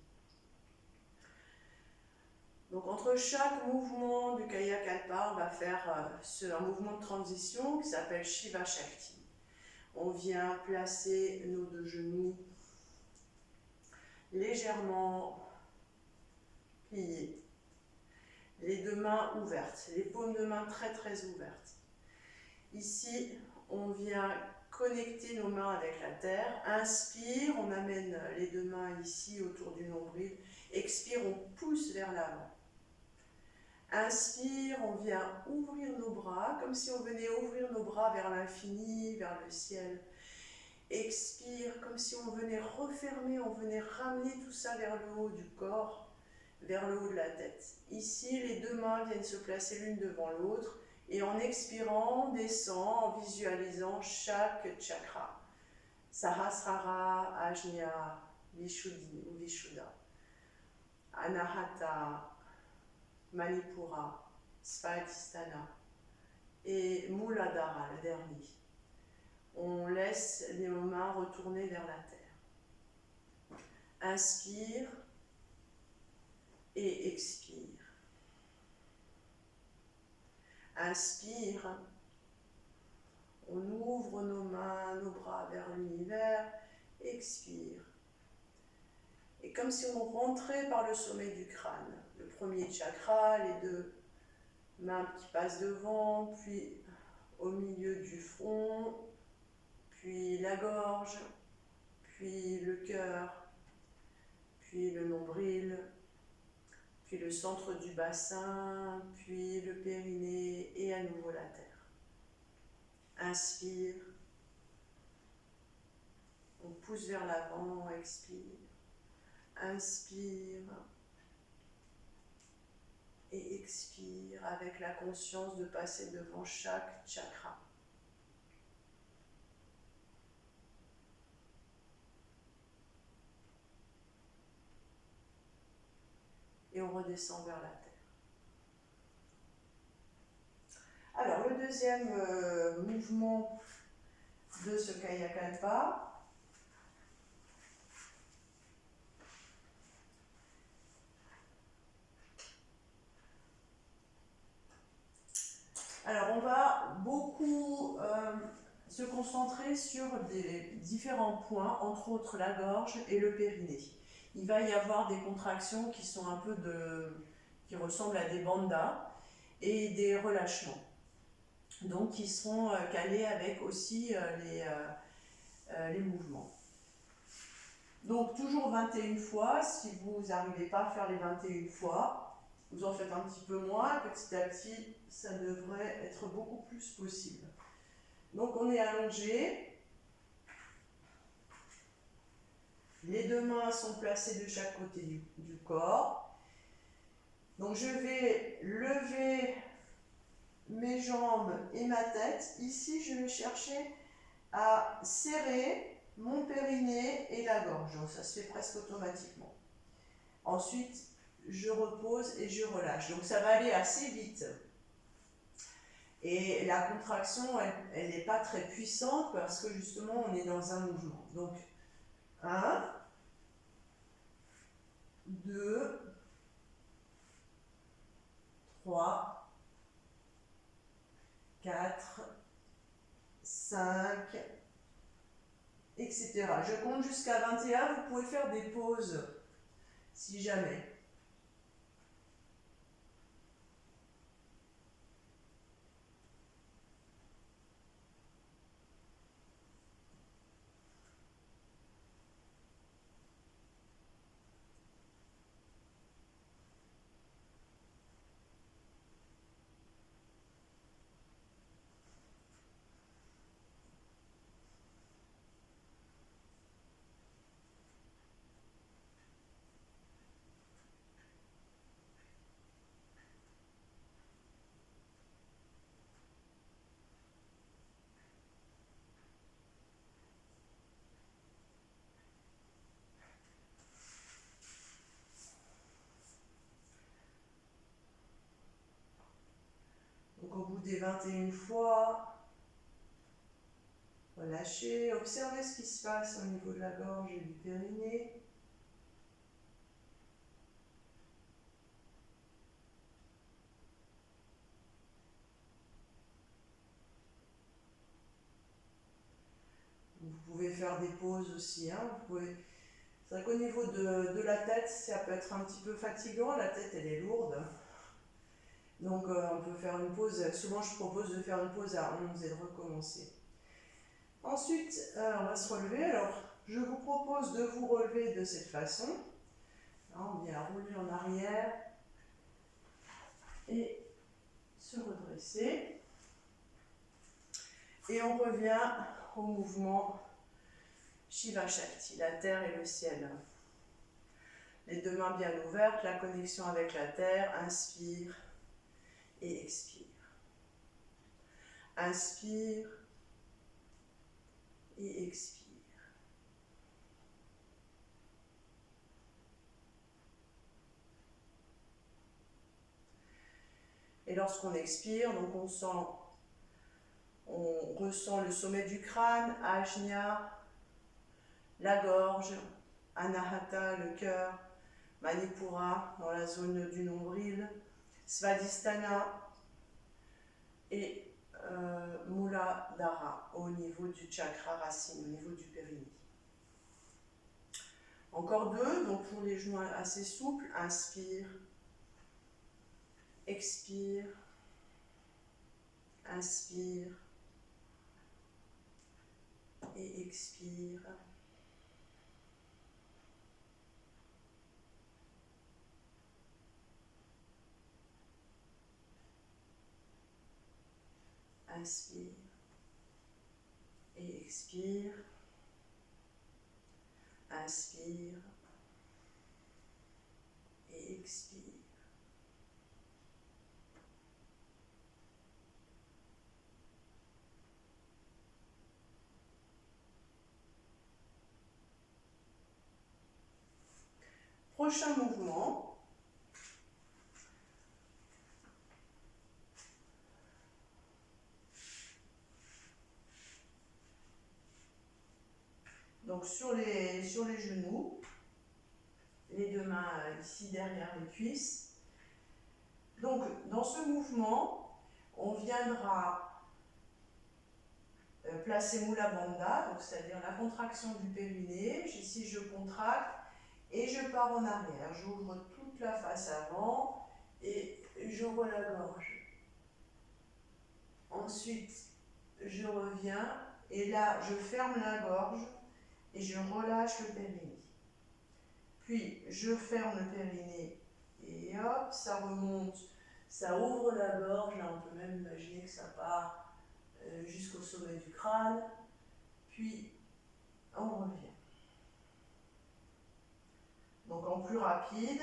Donc entre chaque mouvement du Kayakalpa, on va faire un mouvement de transition qui s'appelle Shiva Shakti. On vient placer nos deux genoux légèrement pliés, les deux mains ouvertes, les paumes de main très ouvertes. Ici, on vient connecter nos mains avec la terre. Inspire, on amène les deux mains ici autour du nombril. Expire, on pousse vers l'avant. Inspire, on vient ouvrir nos bras, comme si on venait ouvrir nos bras vers l'infini, vers le ciel. Expire, comme si on venait refermer, on venait ramener tout ça vers le haut du corps, vers le haut de la tête. Ici, les deux mains viennent se placer l'une devant l'autre, et en expirant, on descend en visualisant chaque chakra. Sahasrara, Ajna, Vishuddhi ou Vishuddha, Anahata, Manipura, Svadhisthana et Muladhara, le dernier. On laisse les mains retourner vers la terre. Inspire et expire. Inspire, on ouvre nos mains, nos bras vers l'univers. Expire. Et comme si on rentrait par le sommet du crâne, le premier chakra, les deux mains qui passent devant, puis au milieu du front, puis la gorge, puis le cœur, puis le nombril, puis le centre du bassin, puis le périnée et à nouveau la terre. Inspire, on pousse vers l'avant, expire. Inspire et expire avec la conscience de passer devant chaque chakra. Et on redescend vers la terre. Alors, le deuxième mouvement de ce Kayakalpa, alors on va beaucoup se concentrer sur des différents points, entre autres la gorge et le périnée. Il va y avoir des contractions qui sont un peu qui ressemblent à des bandas et des relâchements. Donc qui seront calés avec aussi les mouvements. Donc toujours 21 fois, si vous n'arrivez pas à faire les 21 fois, vous en faites un petit peu moins, petit à petit, ça devrait être beaucoup plus possible. Donc on est allongé, les deux mains sont placées de chaque côté du corps. Donc je vais lever mes jambes et ma tête. Ici, je vais chercher à serrer mon périnée et la gorge. Donc ça se fait presque automatiquement. Ensuite, je repose et je relâche. Donc ça va aller assez vite. Et la contraction, elle n'est pas très puissante parce que justement, on est dans un mouvement. Donc, 1, 2, 3, 4, 5, etc. Je compte jusqu'à 21, vous pouvez faire des pauses, si jamais. Donc au bout des 21 fois, relâchez, observez ce qui se passe au niveau de la gorge et du périnée. Vous pouvez faire des pauses aussi. C'est vrai qu'au niveau de la tête, ça peut être un petit peu fatigant. La tête, elle est lourde. Donc on peut faire une pause. Souvent, je propose de faire une pause à 11 et de recommencer. Ensuite, on va se relever. Alors, je vous propose de vous relever de cette façon. On vient rouler en arrière et se redresser. Et on revient au mouvement Shiva Shakti, la terre et le ciel. Les deux mains bien ouvertes, la connexion avec la terre. Inspire et expire. Inspire et expire. Et lorsqu'on expire, donc on ressent le sommet du crâne, Ajna, la gorge, Anahata, le cœur, Manipura, dans la zone du nombril, Svadhisthana et Muladhara, au niveau du chakra racine, au niveau du périnée. Encore deux, donc pour les genoux assez souples, inspire, expire, inspire et expire. Inspire et expire. Inspire et expire. Prochain mouvement. Donc sur les genoux, les deux mains ici derrière les cuisses. Donc dans ce mouvement, on viendra placer Mula Bandha, donc c'est-à-dire la contraction du périnée. Ici je contracte et je pars en arrière. J'ouvre toute la face avant et j'ouvre la gorge. Ensuite, je reviens et là je ferme la gorge et je relâche le périnée. Puis je ferme le périnée et hop, ça remonte, ça ouvre la gorge. Là on peut même imaginer que ça part jusqu'au sommet du crâne. Puis on revient. Donc en plus rapide.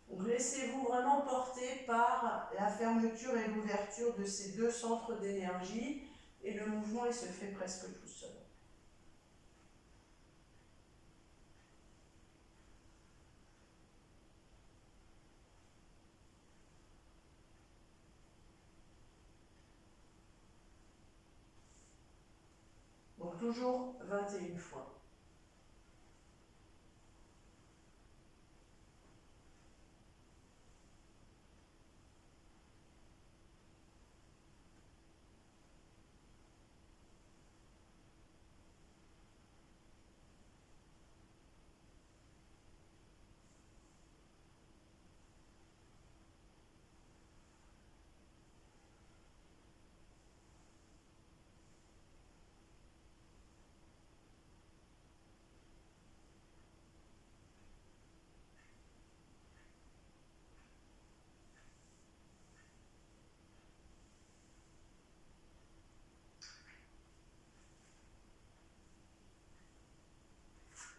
Donc laissez-vous vraiment porter par la fermeture et l'ouverture de ces deux centres d'énergie et le mouvement il se fait presque tout seul. toujours 21 fois.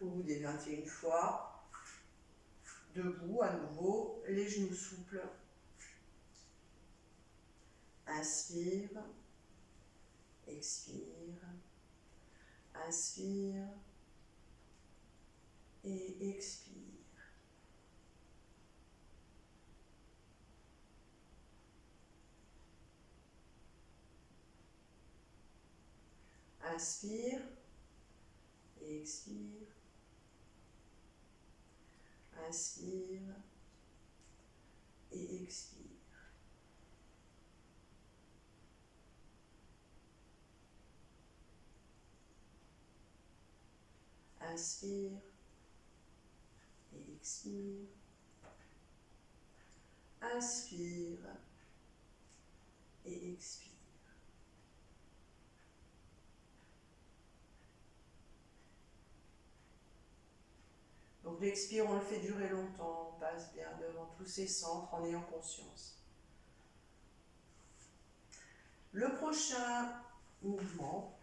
Au bout des 21 fois, debout à nouveau, les genoux souples. Inspire, expire, inspire et expire. Inspire et expire. Inspire et expire. Inspire et expire. Inspire et expire. Donc l'expire, on le fait durer longtemps, on passe bien devant tous ces centres en ayant conscience. Le prochain mouvement,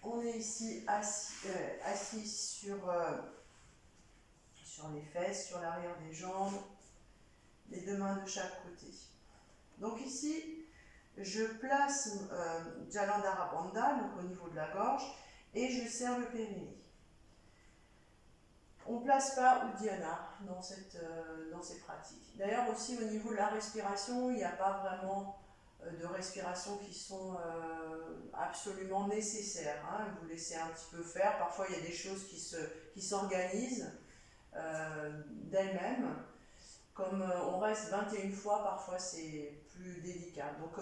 on est ici assis sur les fesses, sur l'arrière des jambes, les deux mains de chaque côté. Donc ici, je place Jalandhara Bandha, donc au niveau de la gorge, et je serre le périnée. On ne place pas Uddiyana dans ces pratiques. D'ailleurs aussi au niveau de la respiration, il n'y a pas vraiment de respiration qui sont absolument nécessaires. Hein. Vous laissez un petit peu faire. Parfois il y a des choses qui s'organisent d'elles-mêmes. Comme on reste 21 fois, parfois c'est plus délicat. Donc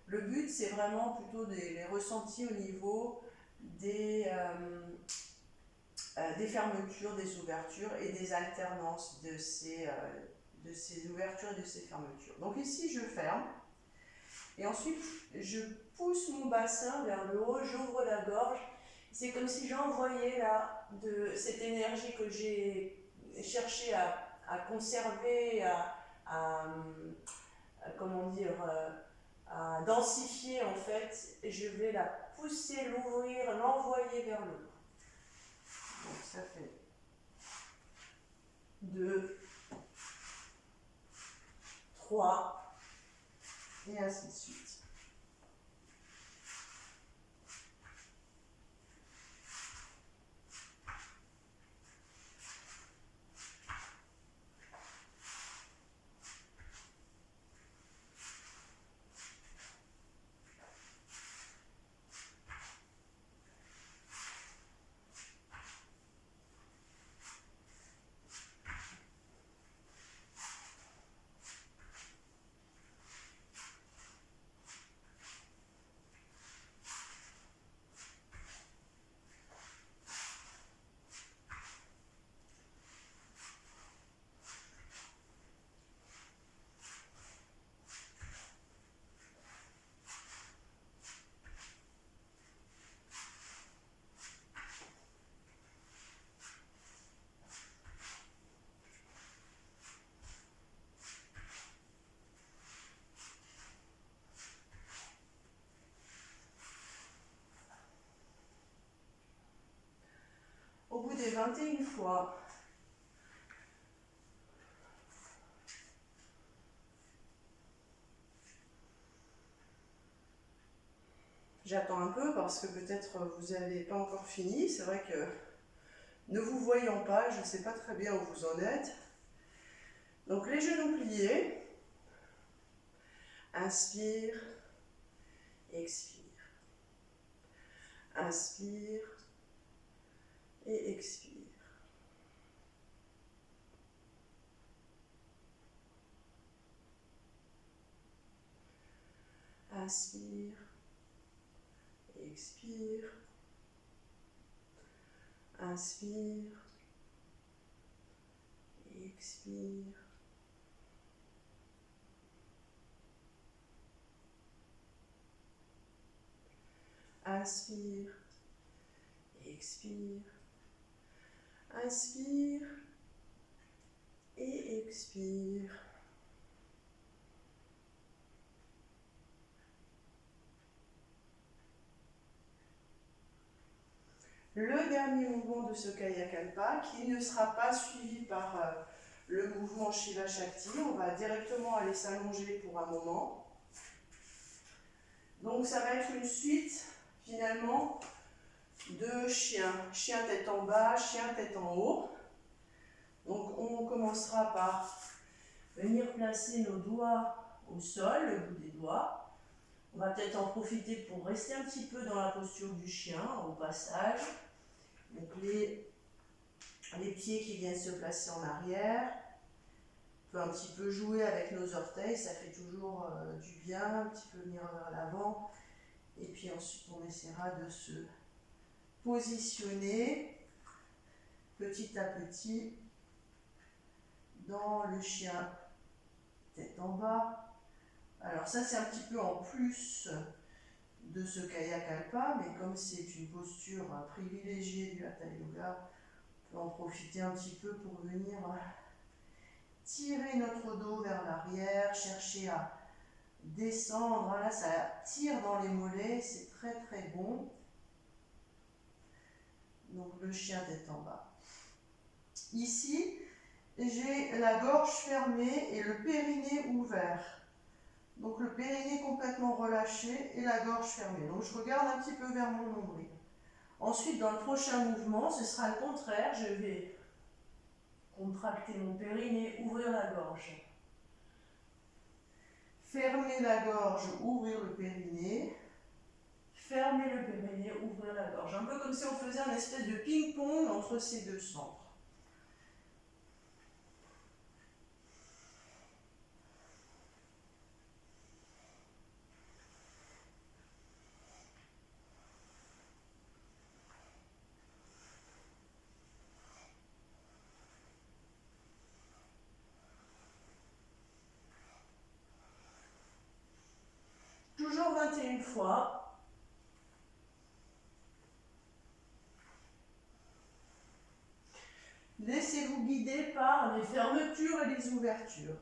le but c'est vraiment plutôt les ressentis au niveau des fermetures, des ouvertures et des alternances de ces ouvertures et de ces fermetures. Donc ici je ferme et ensuite je pousse mon bassin vers le haut, j'ouvre la gorge. C'est comme si j'envoyais là de cette énergie que j'ai cherché à conserver, comment dire, à densifier en fait. Et je vais la pousser, l'ouvrir, l'envoyer vers le haut. Donc ça fait 2, 3 et ainsi de suite. Au bout des 21 fois, j'attends un peu parce que peut-être vous n'avez pas encore fini. C'est vrai que ne vous voyant pas, je ne sais pas très bien où vous en êtes. Donc les genoux pliés, inspire, expire. Inspire et expire. Inspire, expire, inspire, expire. Inspire, expire, inspire et expire. Le dernier mouvement de ce Kayakalpa, qui ne sera pas suivi par le mouvement Shiva Shakti, on va directement aller s'allonger pour un moment. Donc ça va être une suite finalement de chien. Chien tête en bas, chien tête en haut. Donc on commencera par venir placer nos doigts au sol, le bout des doigts. On va peut-être en profiter pour rester un petit peu dans la posture du chien au passage. Donc les pieds qui viennent se placer en arrière. On peut un petit peu jouer avec nos orteils, ça fait toujours du bien, un petit peu venir vers l'avant. Et puis ensuite on essaiera de se positionner petit à petit dans le chien tête en bas. Alors ça c'est un petit peu en plus de ce Kayakalpa, mais comme c'est une posture privilégiée du Hatha Yoga, on peut en profiter un petit peu pour venir tirer notre dos vers l'arrière, chercher à descendre. Là ça tire dans les mollets, c'est très très bon. Donc le chien tête en bas. Ici, j'ai la gorge fermée et le périnée ouvert. Donc le périnée complètement relâché et la gorge fermée. Donc je regarde un petit peu vers mon nombril. Ensuite, dans le prochain mouvement, ce sera le contraire. Je vais contracter mon périnée, ouvrir la gorge. Fermer la gorge, ouvrir le périnée. Fermer le périnée, ouvrir la gorge. Un peu comme si on faisait un espèce de ping-pong entre ces deux centres. Toujours 21 fois. Laissez-vous guider par les fermetures et les ouvertures.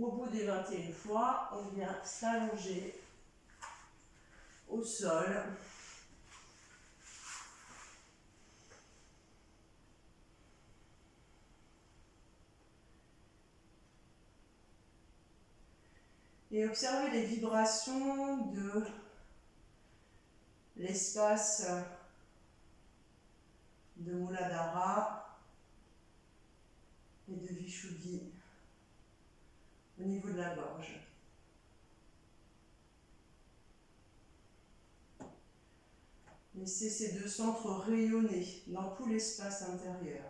Au bout des 21 fois, on vient s'allonger au sol. Et observez les vibrations de l'espace de Muladhara et de Vishuddhi au niveau de la gorge. Laissez ces deux centres rayonner dans tout l'espace intérieur.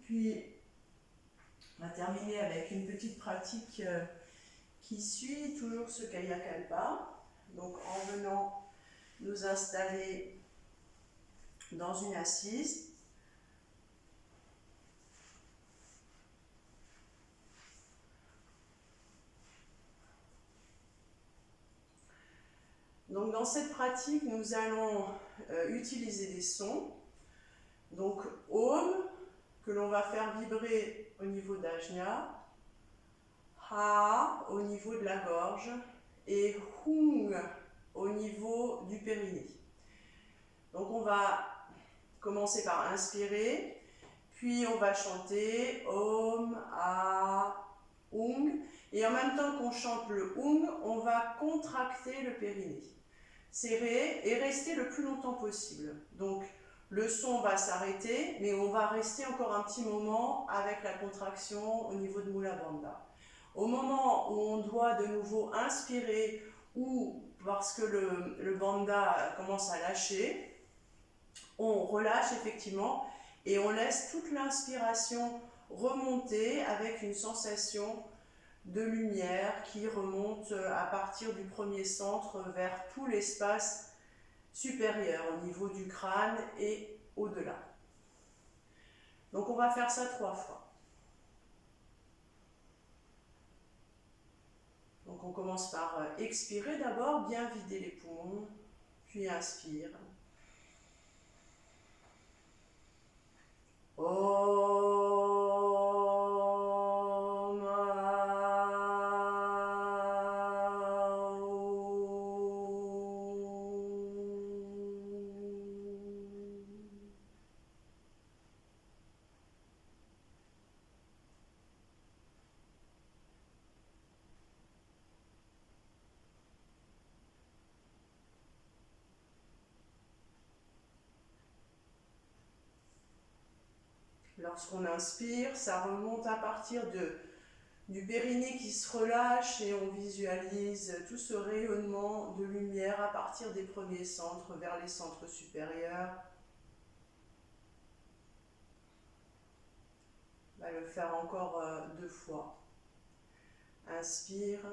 Puis, on va terminer avec une petite pratique qui suit toujours ce Kayakalpa. Donc, en venant nous installer dans une assise. Donc, dans cette pratique, nous allons utiliser des sons. Donc, Om, que l'on va faire vibrer au niveau d'Ajna, Ha, au niveau de la gorge, et Hung, au niveau du périnée. Donc, on va commencer par inspirer, puis on va chanter Om, A, Hung, et en même temps qu'on chante le Hung, on va contracter le périnée. Serrer et rester le plus longtemps possible. Donc, le son va s'arrêter, mais on va rester encore un petit moment avec la contraction au niveau de Mula Bandha. Au moment où on doit de nouveau inspirer ou parce que le Bandha commence à lâcher, on relâche effectivement et on laisse toute l'inspiration remonter avec une sensation de lumière qui remonte à partir du premier centre vers tout l'espace supérieur au niveau du crâne et au-delà. Donc on va faire ça 3 fois. Donc on commence par expirer d'abord, bien vider les poumons, puis inspire. Lorsqu'on inspire, ça remonte à partir du périnée qui se relâche et on visualise tout ce rayonnement de lumière à partir des premiers centres vers les centres supérieurs. On va le faire encore 2 fois. Inspire.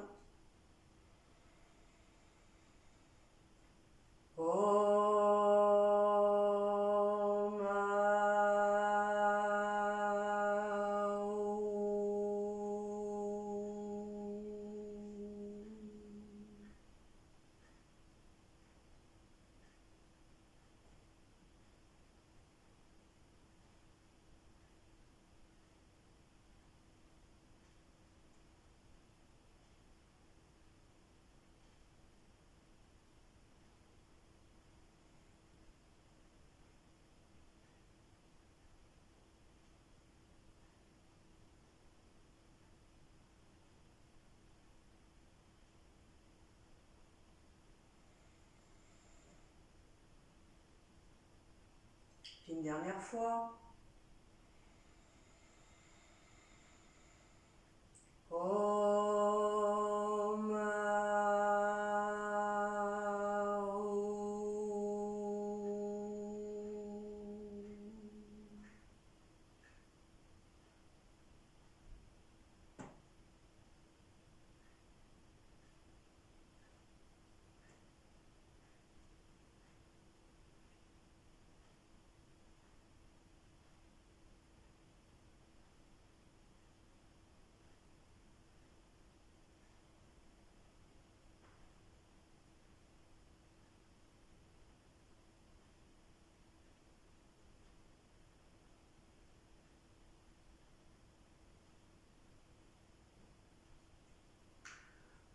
Puis une dernière fois.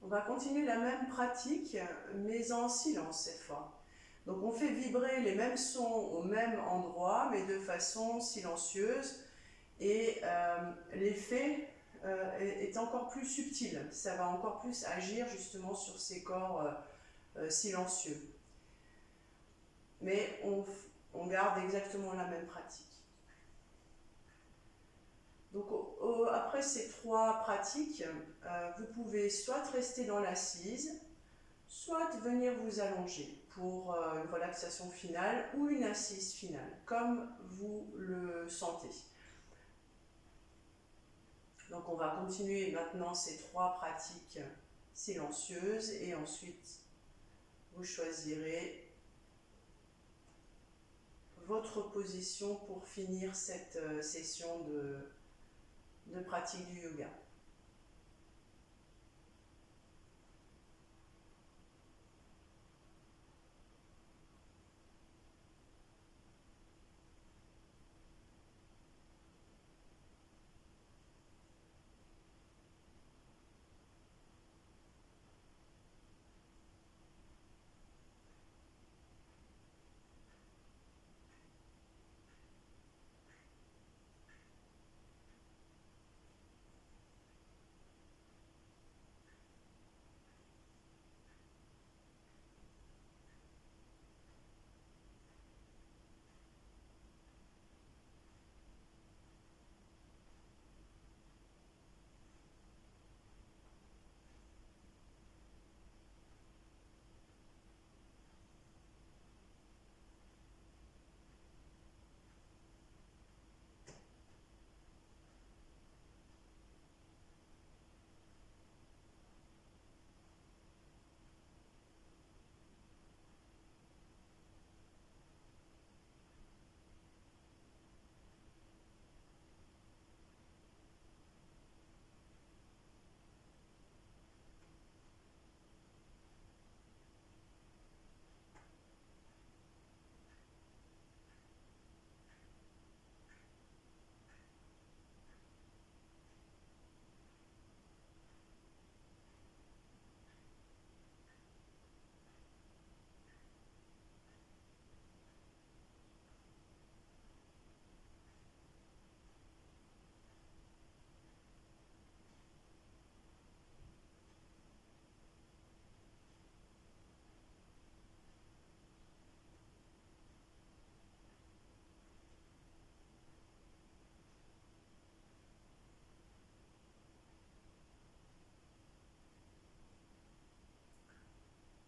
On va continuer la même pratique, mais en silence cette fois. Donc on fait vibrer les mêmes sons au même endroit, mais de façon silencieuse. Et l'effet est encore plus subtil. Ça va encore plus agir justement sur ces corps silencieux. Mais on garde exactement la même pratique. Donc après ces 3 pratiques, vous pouvez soit rester dans l'assise, soit venir vous allonger pour une relaxation finale ou une assise finale, comme vous le sentez. Donc on va continuer maintenant ces 3 pratiques silencieuses et ensuite vous choisirez votre position pour finir cette session de pratique du yoga.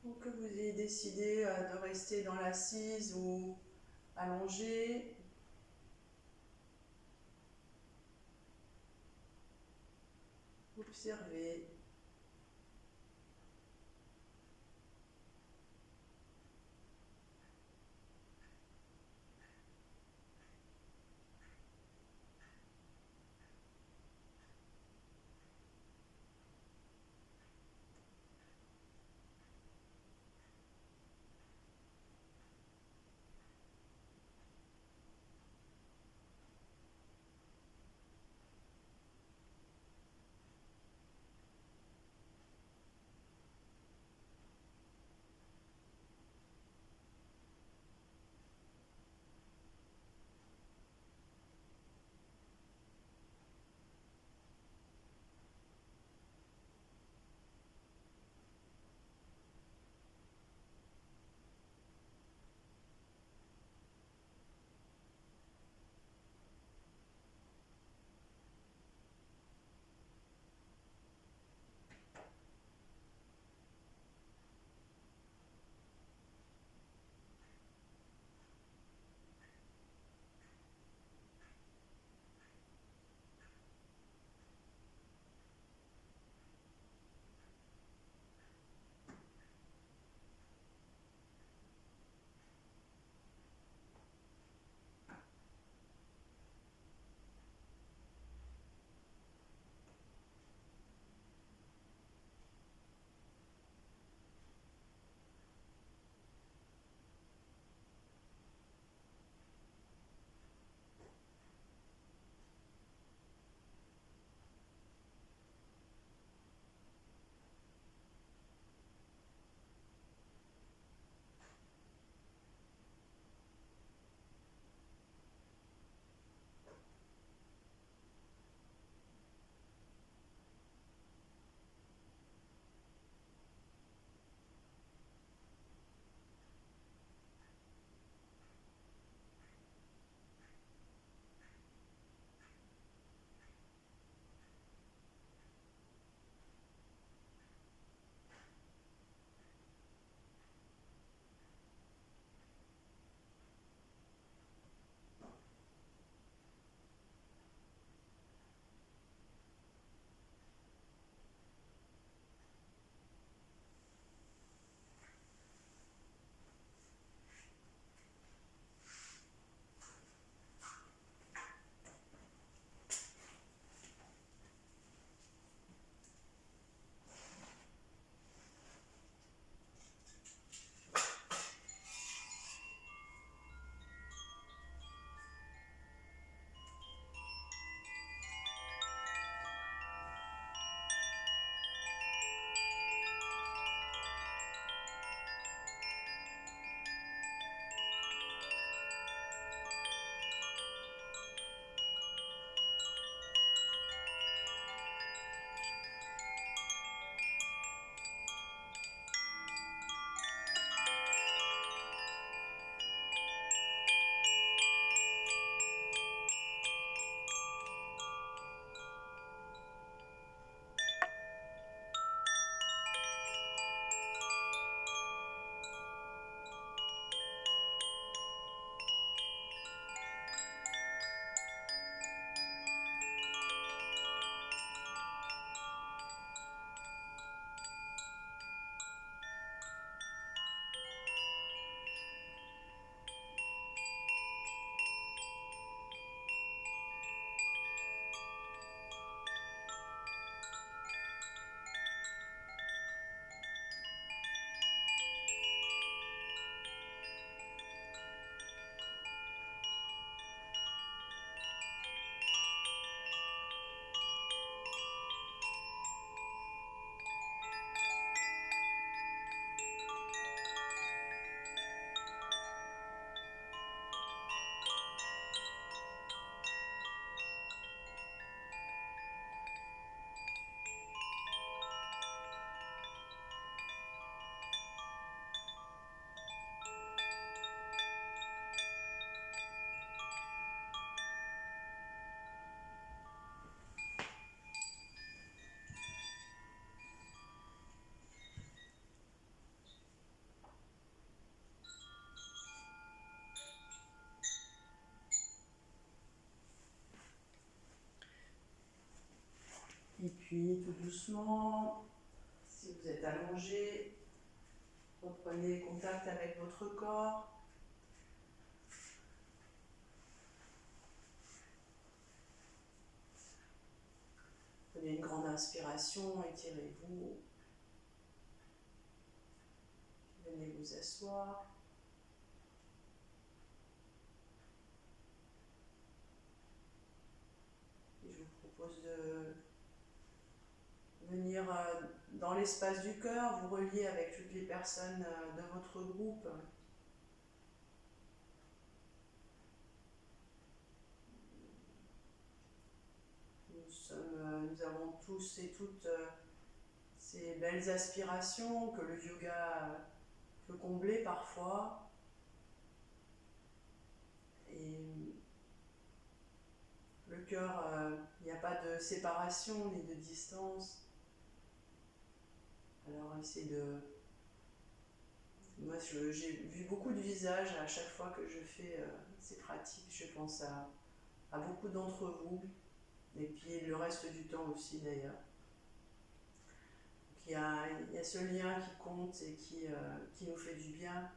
Donc que vous ayez décidé de rester dans l'assise ou allongé, observez. Puis tout doucement, si vous êtes allongé, reprenez contact avec votre corps. Prenez une grande inspiration, étirez-vous. Venez vous asseoir. Et je vous propose de venir dans l'espace du cœur, vous relier avec toutes les personnes de votre groupe. Nous avons tous et toutes ces belles aspirations que le yoga peut combler parfois. Et le cœur, il n'y a pas de séparation ni de distance. Alors essayez de... Moi j'ai vu beaucoup de visages à chaque fois que je fais ces pratiques. Je pense à beaucoup d'entre vous. Et puis le reste du temps aussi d'ailleurs. Il y a ce lien qui compte et qui nous fait du bien.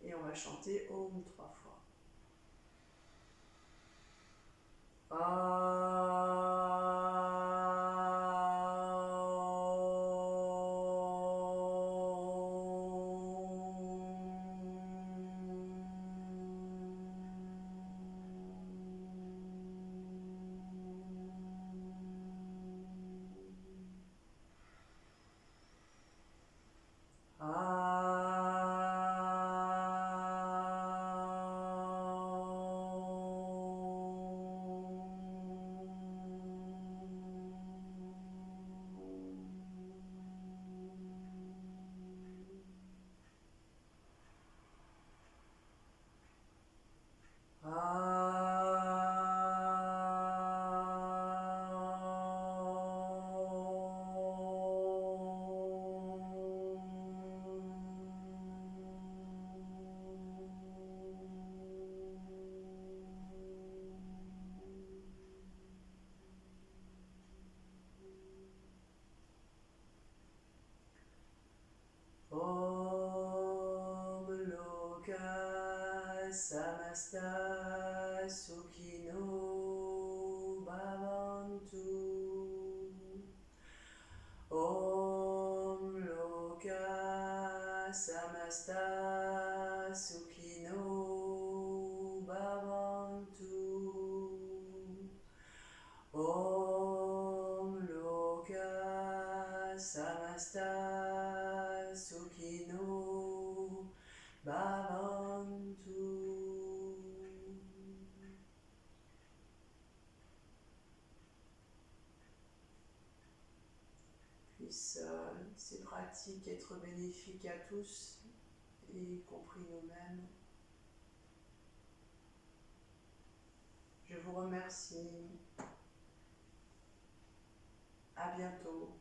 Et on va chanter Om 3 fois. Om Loka Samasta Sukhino Bhavantu. Om Loka Samasta Sukhino Bhavantu. Om Loka Samasta Sukhino Bhavantu. Puissent ces pratiques être bénéfiques à tous, y compris nous-mêmes. Je vous remercie. À bientôt.